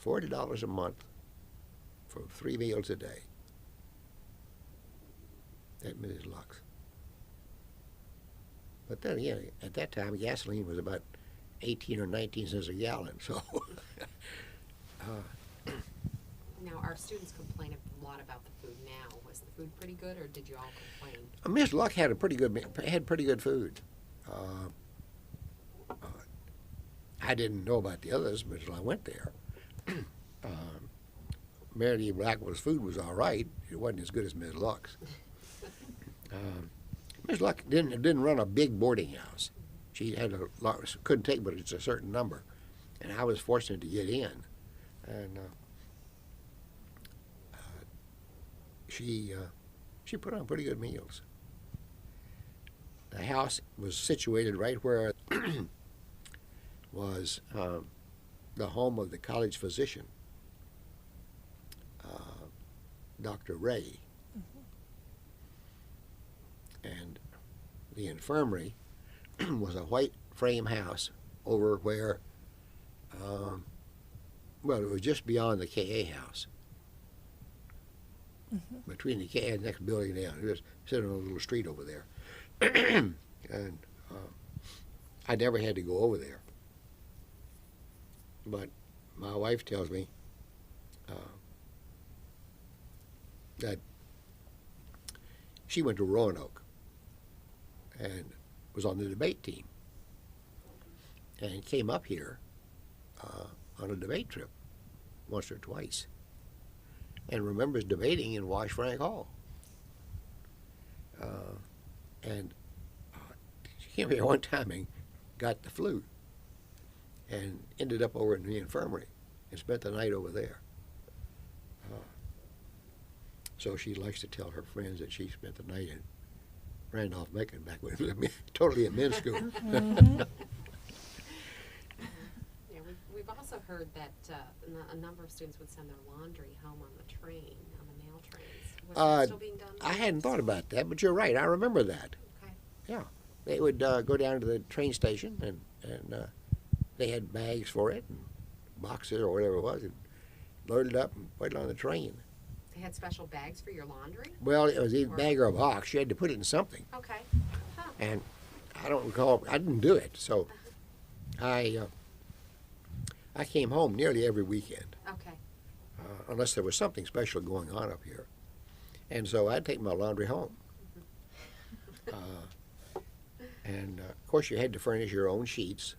$40 a month for 3 meals a day at Mrs. Luck's. But then again, at that time, gasoline was about 18 or 19 cents a gallon. So, Now, our students complain a lot about the food now. Was the food pretty good, or did you all complain? Miss Luck had pretty good food. I didn't know about the others until I went there. Mary Lee Blackwell's food was all right. It wasn't as good as Miss Luck's. Miss Luck didn't run a big boarding house. She had a lot, couldn't take but it's a certain number, and I was fortunate to get in. And she put on pretty good meals. the house was situated right where was the home of the college physician, Dr. Ray. And the infirmary was a white frame house over where, well, it was just beyond the KA house. Between the KA and the next building down. It was sitting on a little street over there. And I never had to go over there. But my wife tells me that she went to Roanoke and was on the debate team and came up here on a debate trip once or twice and remembers debating in Wash Frank Hall. And she came here one time and got the flu and ended up over in the infirmary and spent the night over there. So she likes to tell her friends that she spent the night in Randolph-Macon back when it was totally a men's school. Yeah, we've also heard that a number of students would send their laundry home on the train, on the mail trains. Was that still being done? I hadn't thought about that, but you're right. I remember that. Okay. Yeah. They would go down to the train station, and they had bags for it, and boxes or whatever it was, and loaded it up and put it on the train. They had special bags for your laundry? Well, it was either a bag or a box. You had to put it in something. Okay. Huh. And I don't recall, I didn't do it, so I came home nearly every weekend, Okay. unless there was something special going on up here. And so I'd take my laundry home. And of course you had to furnish your own sheets.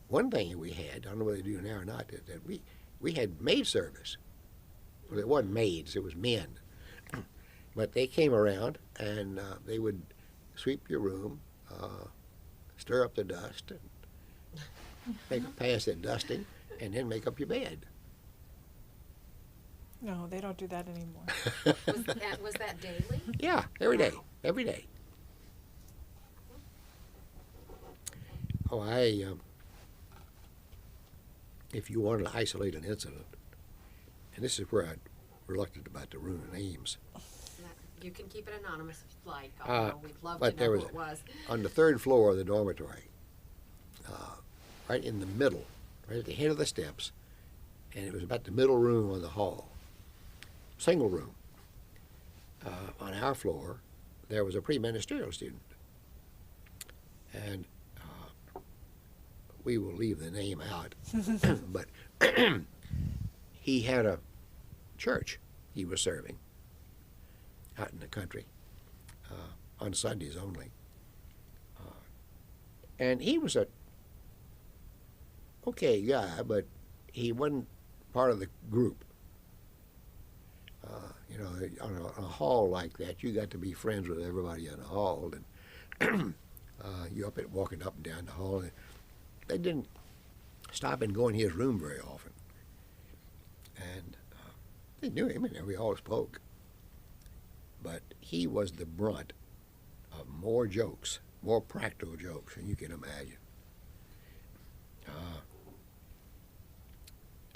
One thing we had, I don't know whether they do now or not, that we had maid service. Well, it wasn't maids, it was men. But they came around and they would sweep your room, stir up the dust, and make a pass at dusting, and then make up your bed. No, they don't do that anymore. Was that daily? Yeah, every day, Wow. every day. Oh, if you wanted to isolate an incident, and this is where I'm reluctant about to ruin names. You can keep it anonymous if you'd like, although we'd love but to there know was who it was. On the third floor of the dormitory, right in the middle, right at the head of the steps, and it was about the middle room on the hall, single room. On our floor, there was a pre-ministerial student, and we will leave the name out, but he had a church he was serving out in the country on Sundays only. And he was a okay guy, but he wasn't part of the group. You know, on a hall like that, you got to be friends with everybody in the hall, and you walking up and down the hall, and they didn't stop and go in his room very often. And they knew him, and we all spoke. But he was the brunt of more jokes, more practical jokes than you can imagine.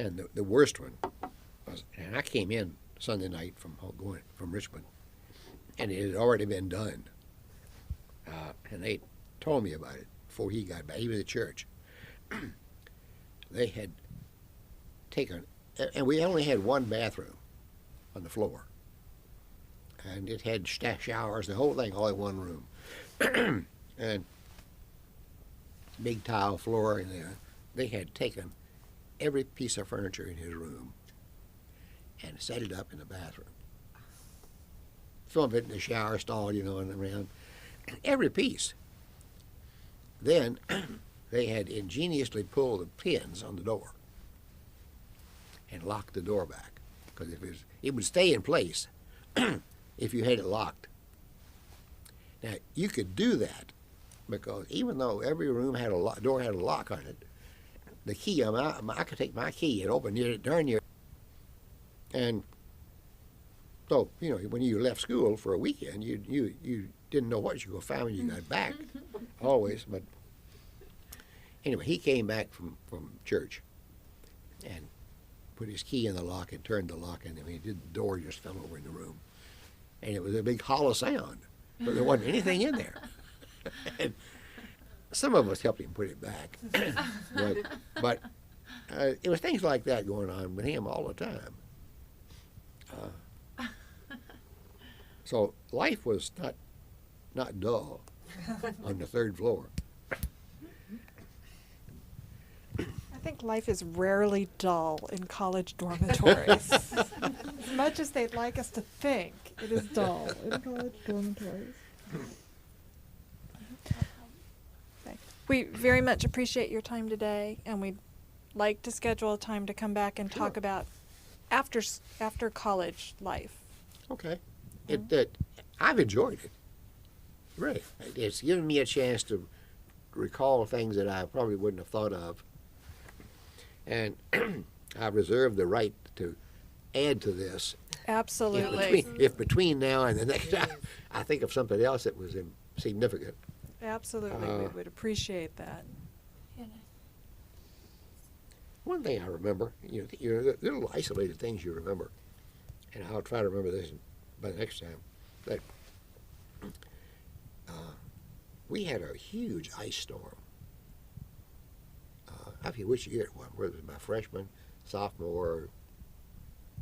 And the worst one was, and I came in Sunday night from Richmond, and it had already been done. And they told me about it before he got back. He was at church. They had taken, and we only had one bathroom on the floor, and it had showers, the whole thing, all in one room, and big tile floor in there. They had taken every piece of furniture in his room and set it up in the bathroom. Some of it in the shower stall, you know, and around. Every piece. Then they had ingeniously pulled the pins on the door and locked the door back, because it would stay in place if you had it locked. Now, you could do that because even though every room had a door had a lock on it, the key, I could take my key and open it darn near, and So, you know, when you left school for a weekend, you didn't know what you were going to find when you got back, always. But anyway, he came back from church and put his key in the lock and turned the lock, and I mean, the door just fell over in the room. And it was a big hollow sound, but there wasn't anything in there. And some of us helped him put it back. but it was things like that going on with him all the time. So life was not dull on the third floor. I think life is rarely dull in college dormitories. As much as they'd like us to think, it is dull in college dormitories. We very much appreciate your time today, and we'd like to schedule a time to come back and talk about after college life. Okay. I've enjoyed it. Really. It's given me a chance to recall things that I probably wouldn't have thought of. And I reserve the right to add to this. Absolutely. If between now and the next time I think of something else that was significant. Absolutely. We would appreciate that. One thing I remember, the little isolated things you remember, and I'll try to remember this by the next time, that we had a huge ice storm. I forget which year it was, whether it was my freshman, sophomore,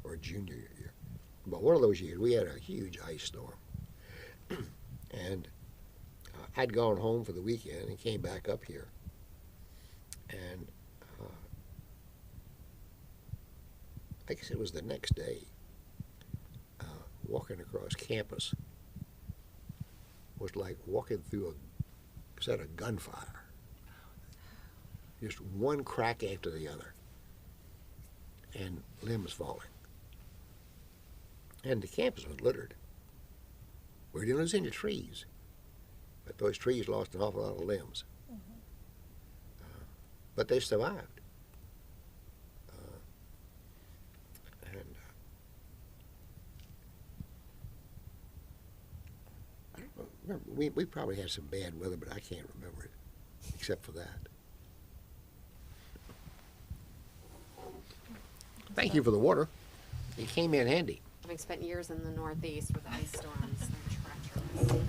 or junior year. But one of those years, we had a huge ice storm. And I'd gone home for the weekend and came back up here. And I guess it was the next day, walking across campus was like walking through a set of gunfire. Just one crack after the other, and limbs falling. And the campus was littered. We didn't lose any trees, but those trees lost an awful lot of limbs. But they survived. I don't know. Remember, we probably had some bad weather, but I can't remember it, except for that. Thank you for the water. It came in handy. Having spent years in the Northeast with ice storms, they're treacherous.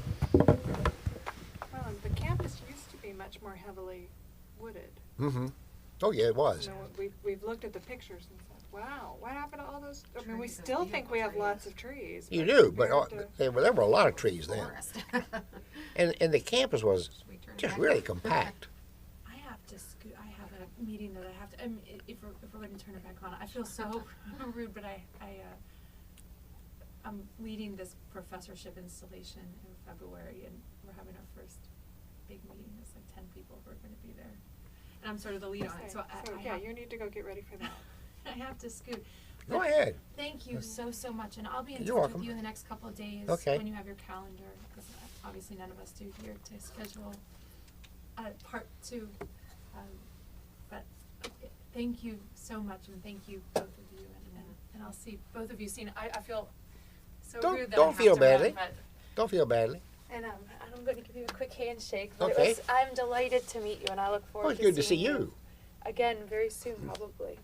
Well, the campus used to be much more heavily wooded. Mm-hmm. Oh, yeah, it was. You know, we've looked at the pictures and said, wow, what happened to all those? I mean, we Trees, still those think we have beautiful lots of trees. You do, but compared to- there were a lot of trees then. Forest. And the campus was We turned just back. really compact. I have to scoot. I have a meeting that I have to. If we're going to turn it back on, I feel so rude, but I'm leading this professorship installation in February, and we're having our first big meeting. There's like 10 people who are going to be there, and I'm sort of the lead on it. So yeah, you need to go get ready for that. I have to scoot. Go But ahead. Thank you so much, and I'll be in You're touch welcome. with you in the next couple of days Okay. when you have your calendar, because obviously none of us do here to schedule part 2. But thank you so much, and thank you both of you, and I'll see both of you soon. I feel so rude that Don't I have feel to run, badly. but Don't feel badly. and I'm going to give you a quick handshake. But Okay. I'm delighted to meet you, and I look forward Well, it's to good to see seeing you. again very soon, probably. Yeah,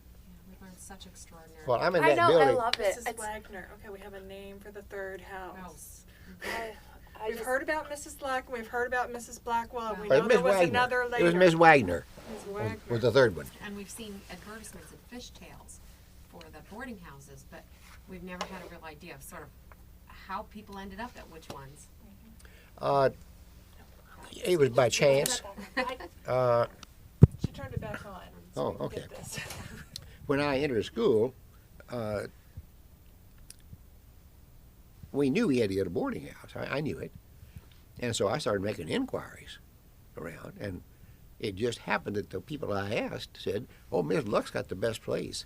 we've learned such extraordinary. Well, I'm in I that know, building. I love it. Mrs. Wagner. Okay, we have a name for the third house. House. I We've just- heard about Mrs. Black, we've heard about Mrs. Blackwell, and we But know Miss there was Wagner. another later. It was Miss Wagner Ms. was Wagner. the third one. And we've seen advertisements in fishtails for the boarding houses, but we've never had a real idea of sort of how people ended up at which ones. It was by chance. She turned it back on. Oh, we can okay. get this. When I entered school, we knew we had to get a boarding house. I knew it. And so I started making inquiries around, and it just happened that the people I asked said, oh, Miss Luck's got the best place.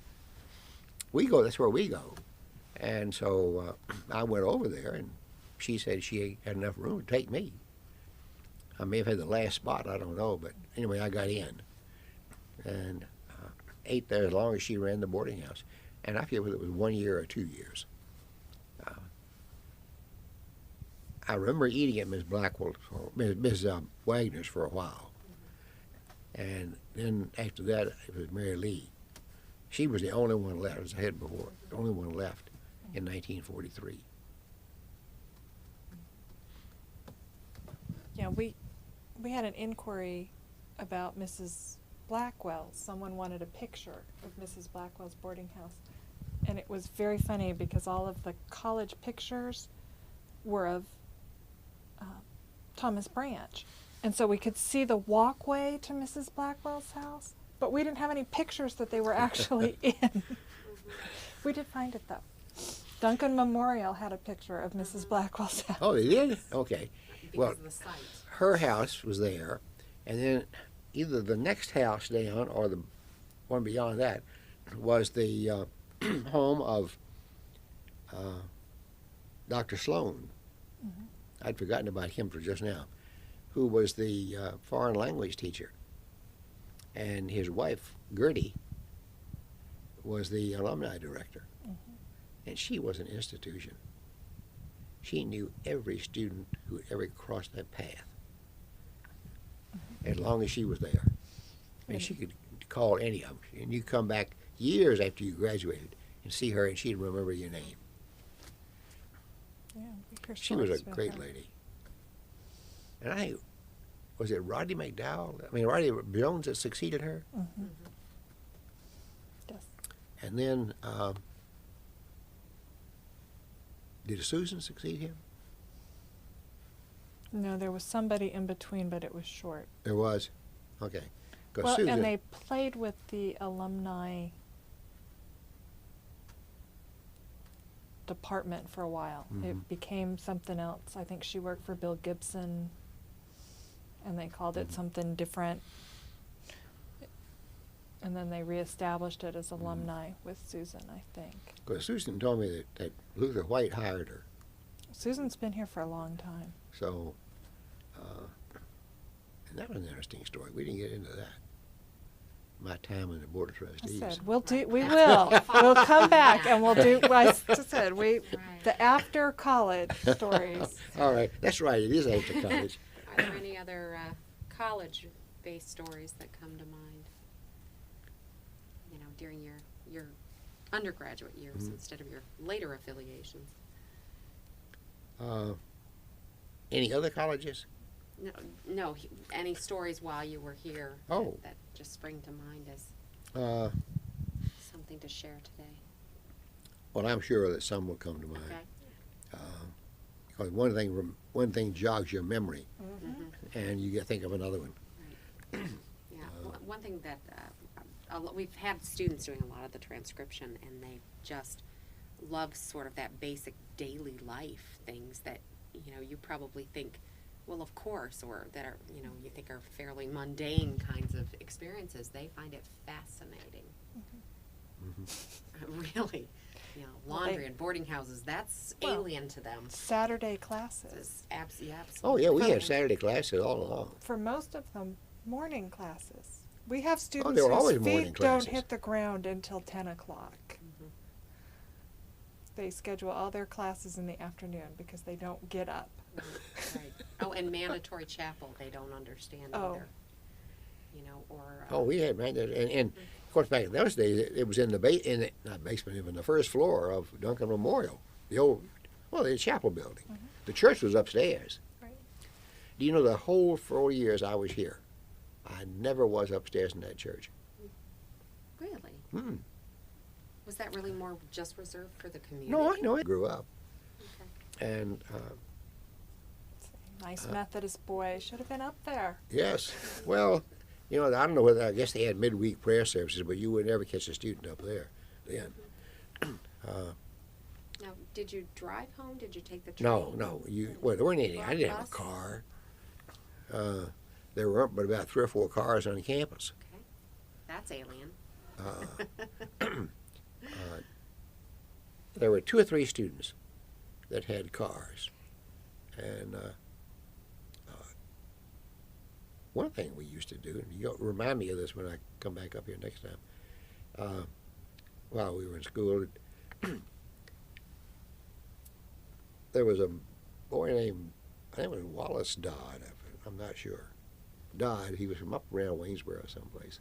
That's where we go. And so I went over there, and she said she had enough room to take me. I may have had the last spot, I don't know, but anyway, I got in. And ate there as long as she ran the boarding house. And I forget whether it was 1 year or 2 years. I remember eating at Miss Blackwell's, or Miss Wagner's for a while. And then after that, it was Mary Lee. She was the only one left, as I had before, the only one left in 1943. Yeah, we had an inquiry about Mrs. Blackwell. Someone wanted a picture of Mrs. Blackwell's boarding house. And it was very funny because all of the college pictures were of Thomas Branch. And so we could see the walkway to Mrs. Blackwell's house, but we didn't have any pictures that they were actually in. We did find it, though. Duncan Memorial had a picture of Mrs. Blackwell's house. Oh, they did? Okay. Because Well, of the site. her house was there, and then either the next house down or the one beyond that was the home of Dr. Sloan. Mhm. I'd forgotten about him for just now, who was the foreign language teacher. And his wife, Gertie, was the alumni director. Mhm. And she was an institution. She knew every student who ever crossed that path, as long as she was there. And she could call any of them. And you come back years after you graduated and see her, and she'd remember your name. Yeah, we hear She was a stories about great her. lady. And I think, was it Rodney McDowell? I mean, Rodney Jones that succeeded her? Mhm. Yes. And then, did Susan succeed him? No, there was somebody in between, but it was short. There was? Okay. 'Cause Well, Susan, and they played with the alumni department for a while. Mhm. It became something else. I think she worked for Bill Gibson, and they called it Mhm. something different. And then they reestablished it as Mhm. alumni with Susan, I think. 'cause Susan told me that Luther White hired her. Susan's been here for a long time. So, and that was an interesting story. We didn't get into that. My time on the Board of I Trustees. said, we will. That's We'll come back and we'll do, I just said, Right. the after college stories. All right, that's right. It is after college. Are there any other college-based stories that come to mind? You know, during your undergraduate years Mhm. instead of your later affiliations. Any other colleges? No. Any stories while you were here Oh. that just spring to mind as Uh, something to share today? well, I'm sure that some will come to mind. Okay. Because one thing jogs your memory, Mhm. and you think of another one. Yeah. One thing that we've had students doing a lot of the transcription, and they just love sort of that basic daily life things that you probably think, well, of course, or that are you think are fairly mundane kinds of experiences. They find it fascinating. Really, Well, laundry they- and boarding houses, that's Well, alien to them. Saturday classes. It's absolutely. Oh, yeah, we From- had Saturday classes all along. For most of them, morning classes. We have students there were whose always feet morning don't classes. hit the ground until 10 o'clock. Mhm. They schedule all their classes in the afternoon because they don't get up. Right. Oh, and mandatory chapel, they don't understand Oh. either. Or. Oh, we had, and of course, back in those days, it was in the not basement, even the first floor of Duncan Memorial, the chapel building. Mhm. The church was upstairs. Right. Do you know the whole 4 years I was here, I never was upstairs in that church. Really? Mm. Was that really more just reserved for the community? No, I know. I grew up, Okay. and Nice Methodist boy. Should have been up there. yes, well, I don't know whether, I guess they had midweek prayer services, but you would never catch a student up there then. Now, did you drive home? Did you take the train? No, well, there weren't any. I didn't have a Bus? car. There weren't but about 3 or 4 cars on campus. Okay. That's alien. There were 2 or 3 students that had cars, and one thing we used to do, and you'll remind me of this when I come back up here next time, while we were in school, there was a boy named think it was Wallace Dodd. I'm not sure. Dodd. He was from up around Waynesboro someplace.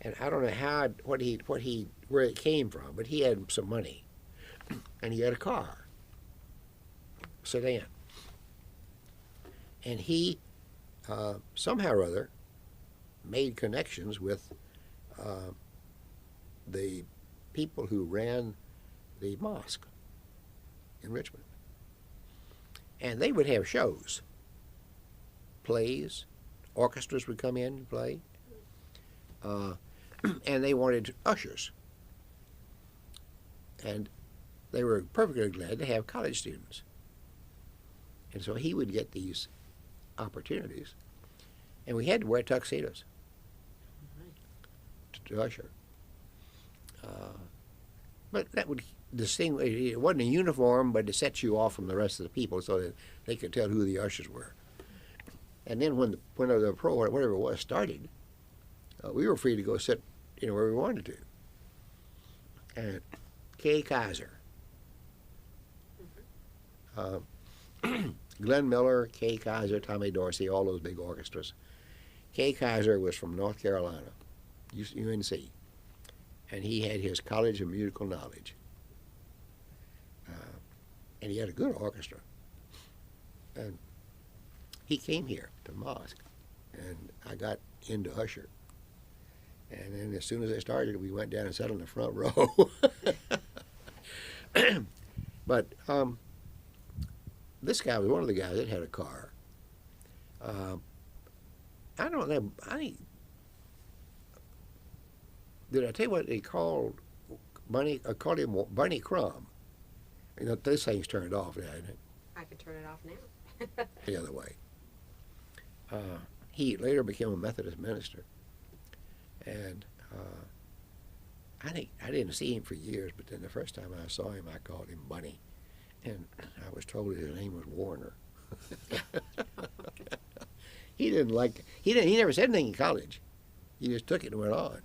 And I don't know where it came from, but he had some money, and he had a car, sedan, and he somehow or other made connections with the people who ran the mosque in Richmond, and they would have shows, plays, orchestras would come in and play. And they wanted ushers. And they were perfectly glad to have college students. And so he would get these opportunities. And we had to wear tuxedos to usher. But that would distinguish, it wasn't a uniform, but it sets you off from the rest of the people so that they could tell who the ushers were. And then when the pro or whatever it was started, we were free to go sit where we wanted to. And Kay Kaiser, Glenn Miller, Kay Kaiser, Tommy Dorsey, all those big orchestras. Kay Kaiser was from North Carolina, UNC, and he had his College of Musical Knowledge. And he had a good orchestra. And he came here to mosque, and I got into usher. And then as soon as I started, we went down and sat on the front row. But this guy was one of the guys that had a car. I don't know. Did I tell you what they called Bunny? I called him Bunny Crumb. This thing's turned off now, isn't it? I could turn it off now. The other way. He later became a Methodist minister. And I didn't see him for years, but then the first time I saw him, I called him Bunny. And I was told his name was Warner. He never said anything in college. He just took it and went on.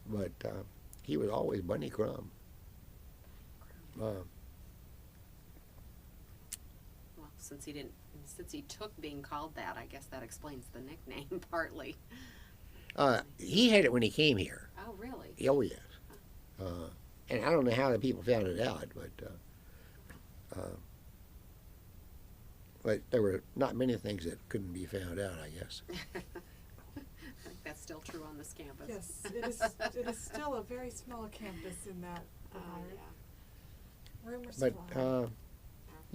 But he was always Bunny Crumb. Well, since he took being called that, I guess that explains the nickname partly. He had it when he came here. Oh, really? Oh, yes. And I don't know how the people found it out, but there were not many things that couldn't be found out, I guess. I think that's still true on this campus. Yes, it is still a very small campus in that regard. Yeah. Rumors But, fly.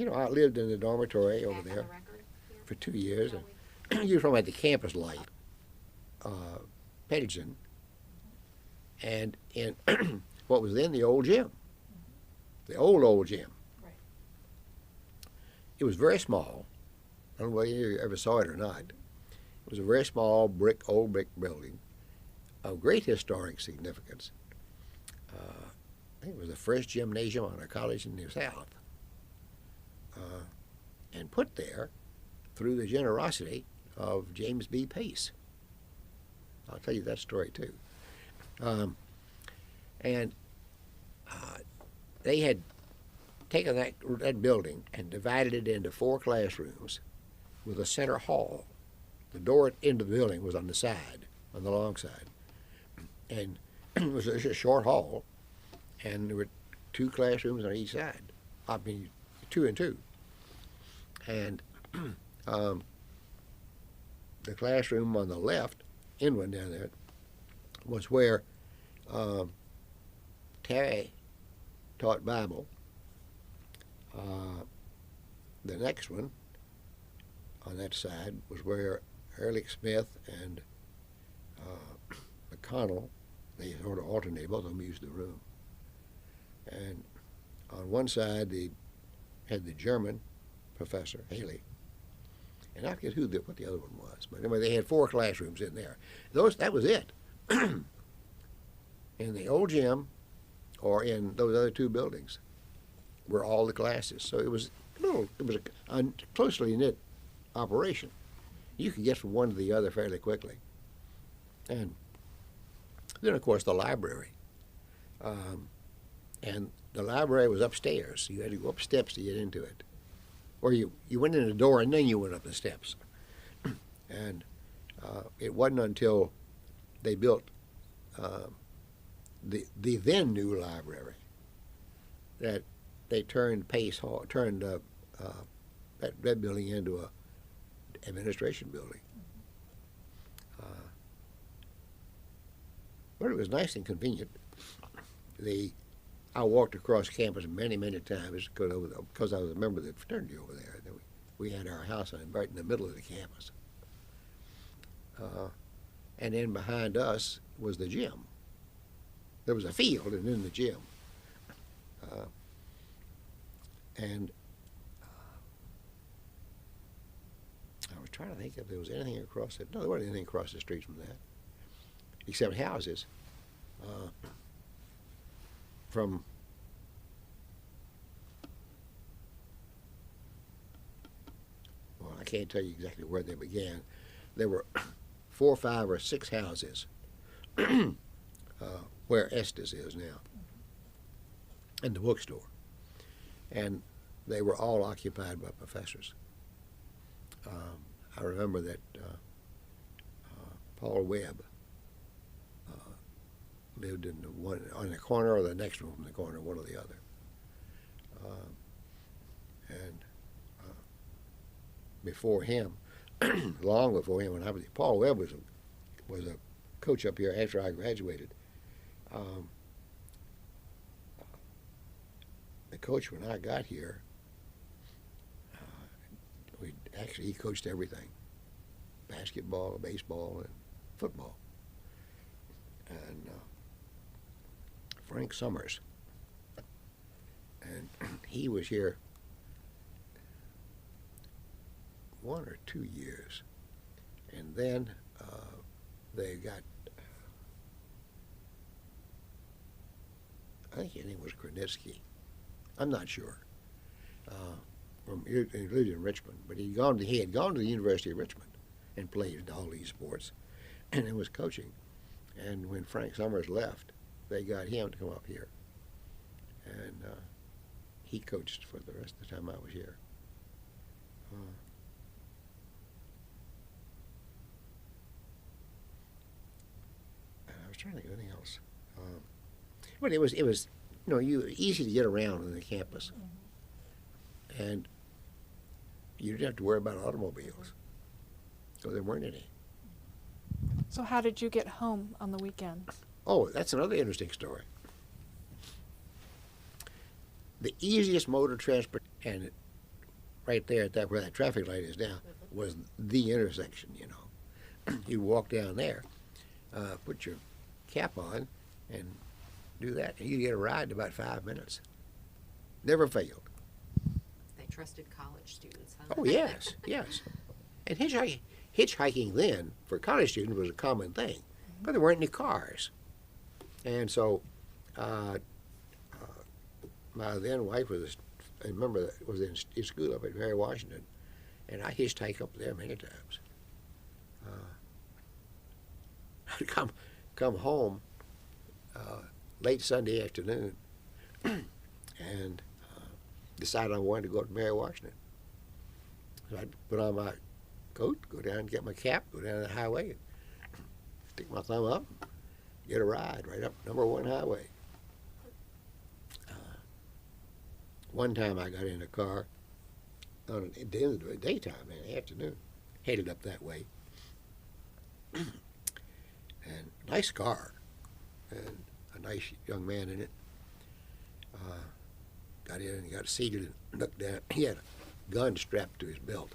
I lived in the dormitory Back over on there the record here? for 2 years. Shall And you were talking about the campus life. Pettibon, and in what was then the old gym, the old gym. Right. It was very small. I don't know whether you ever saw it or not. It was a very small old brick building of great historic significance. I think it was the first gymnasium on a college in the South, and put there through the generosity of James B. Pace. I'll tell you that story too. And they had taken that building and divided it into 4 classrooms with a center hall. The door into the building was on the side, on the long side. And it was just a short hall, and there were 2 classrooms on each side. I mean, 2 and 2. And the classroom on the left, inland down there, was where Terry taught Bible. The next one on that side was where Ehrlich Smith and McConnell, they sort of alternated, both of them used the room. And on one side they had the German professor, Haley, and I forget what the other one was, but anyway, they had 4 classrooms in there. That was it. In the old gym, or in those other 2 buildings, were all the classes. So it was a closely knit operation. You could get from one to the other fairly quickly. And then, of course, the library. And the library was upstairs. You had to go up steps to get into it. or you went in the door and then you went up the steps. And it wasn't until they built the then new library that they turned Pace Hall, turned that building into a administration building. But it was nice and convenient. I walked across campus many times because I was a member of the fraternity over there. We had our house right in the middle of the campus. And then behind us was the gym. There was a field and then the gym. And I was trying to think if there was anything across it. No, there wasn't anything across the street from that, except houses. From well, I can't tell you exactly where they began. There were 4, 5, or 6 houses where Estes is now, and the bookstore, and they were all occupied by professors. I remember that Paul Webb lived in the one on the corner or the next room from the corner, one or the other. And before him, long before him, Paul Webb was a coach up here after I graduated. The coach when I got here, he coached everything: basketball, baseball, and football. And Frank Summers, and he was here 1 or 2 years, and then they got, I think his name was Krenitsky. I'm not sure. He lived in Richmond, but he had gone to the University of Richmond and played in all these sports, and was coaching. And when Frank Summers left, they got him to come up here, and he coached for the rest of the time I was here. And I was trying to think of anything else, but it was easy to get around on the campus, and you didn't have to worry about automobiles, because there weren't any. So how did you get home on the weekends? Oh, that's another interesting story. The easiest mode of transport, and right there at where that traffic light is now, was the intersection, You walk down there, put your cap on, and do that, and you get a ride in about 5 minutes. Never failed. They trusted college students, huh? Oh, yes, yes. And hitchhiking then, for college students, was a common thing, but there weren't any cars. And so my then wife was in school up at Mary Washington, and I hitchhiked up there many times. I'd come home late Sunday afternoon and decided I wanted to go to Mary Washington. So I'd put on my coat, go down and get my cap, go down the highway, and stick my thumb up, get a ride right up number 1 highway. One time I got in a car at the end of the daytime, in the afternoon, headed up that way. And nice car, and a nice young man in it. Got in and got seated and looked down. He had a gun strapped to his belt.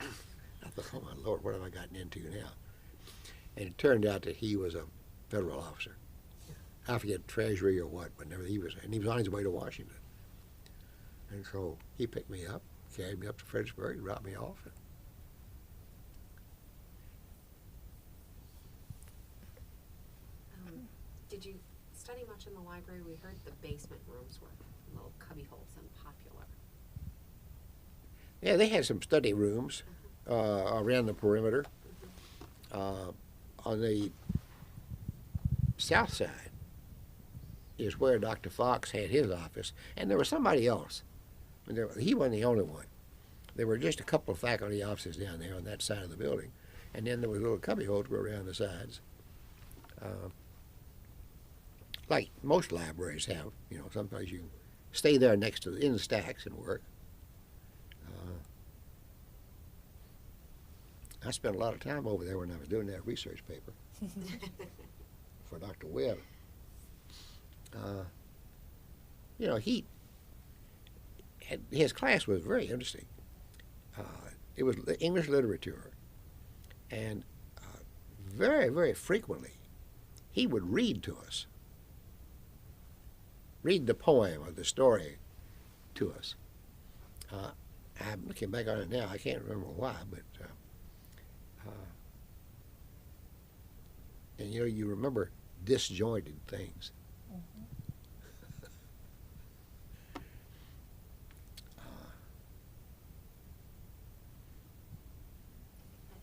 I thought, oh my Lord, what have I gotten into now? And it turned out that he was a federal officer. I forget Treasury or what, but he was on his way to Washington. And so he picked me up, carried me up to Fredericksburg, and dropped me off. Did you study much in the library? We heard the basement rooms were little cubby holes and popular. Yeah, they had some study rooms around the perimeter. On the south side is where Dr. Fox had his office, and there was somebody else. He wasn't the only one. there were just a couple of faculty offices down there on that side of the building, and then there was little cubby holes go around the sides, like most libraries have. You know, sometimes you stay there next to in stacks and work. I spent a lot of time over there when I was doing that research paper for Dr. Webb. You know, his class was very interesting. It was English literature, and very, very frequently he would read to us, read the poem or the story to us. I'm looking back on it now, I can't remember why, but and you know, you remember disjointed things. I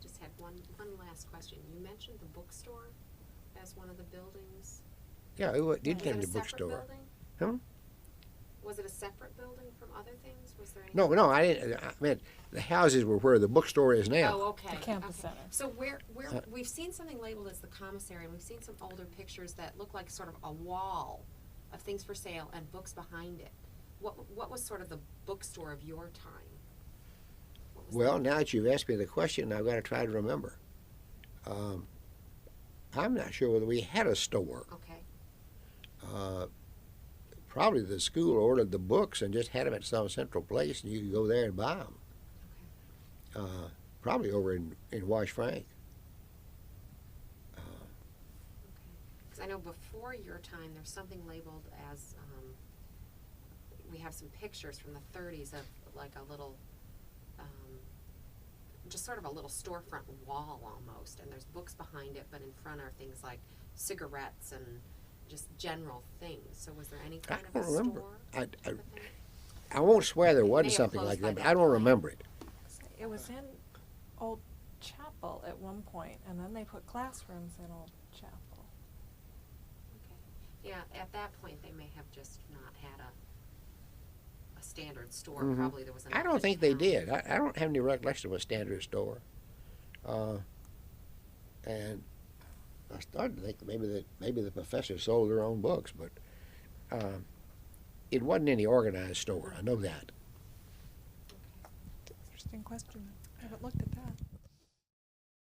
just had one last question. You mentioned the bookstore as one of the buildings. Yeah, it did Was come it to a the separate bookstore. building? Huh? Was it a separate building from other things? Was there any? No, I didn't. I meant the houses were where the bookstore is now. Oh, okay. The campus okay. center. So where we've seen something labeled as the commissary, and we've seen some older pictures that look like sort of a wall of things for sale and books behind it. What was sort of the bookstore of your time? What was Well, that? now that you've asked me the question, I've got to try to remember. I'm not sure whether we had a store. Okay. Probably the school ordered the books and just had them at some central place, and you could go there and buy them. Okay. Probably over in Wash Frank. Okay. Because I know before your time, there's something labeled as, we have some pictures from the 30s of like a little, just sort of a little storefront wall almost, and there's books behind it, but in front are things like cigarettes and just general things. So was there any kind I of a don't remember. store? I won't swear there It may wasn't have something closed like by that, but that I don't point. remember it. It was in Old Chapel at one point, and then they put classrooms in Old Chapel. Okay. Yeah, at that point, they may have just not had a standard store. Mhm. Probably there was an. I don't think they did. I don't have any recollection of a standard store. And I started to think maybe the professors sold their own books, but it wasn't any organized store. I know that. Interesting question. I haven't looked at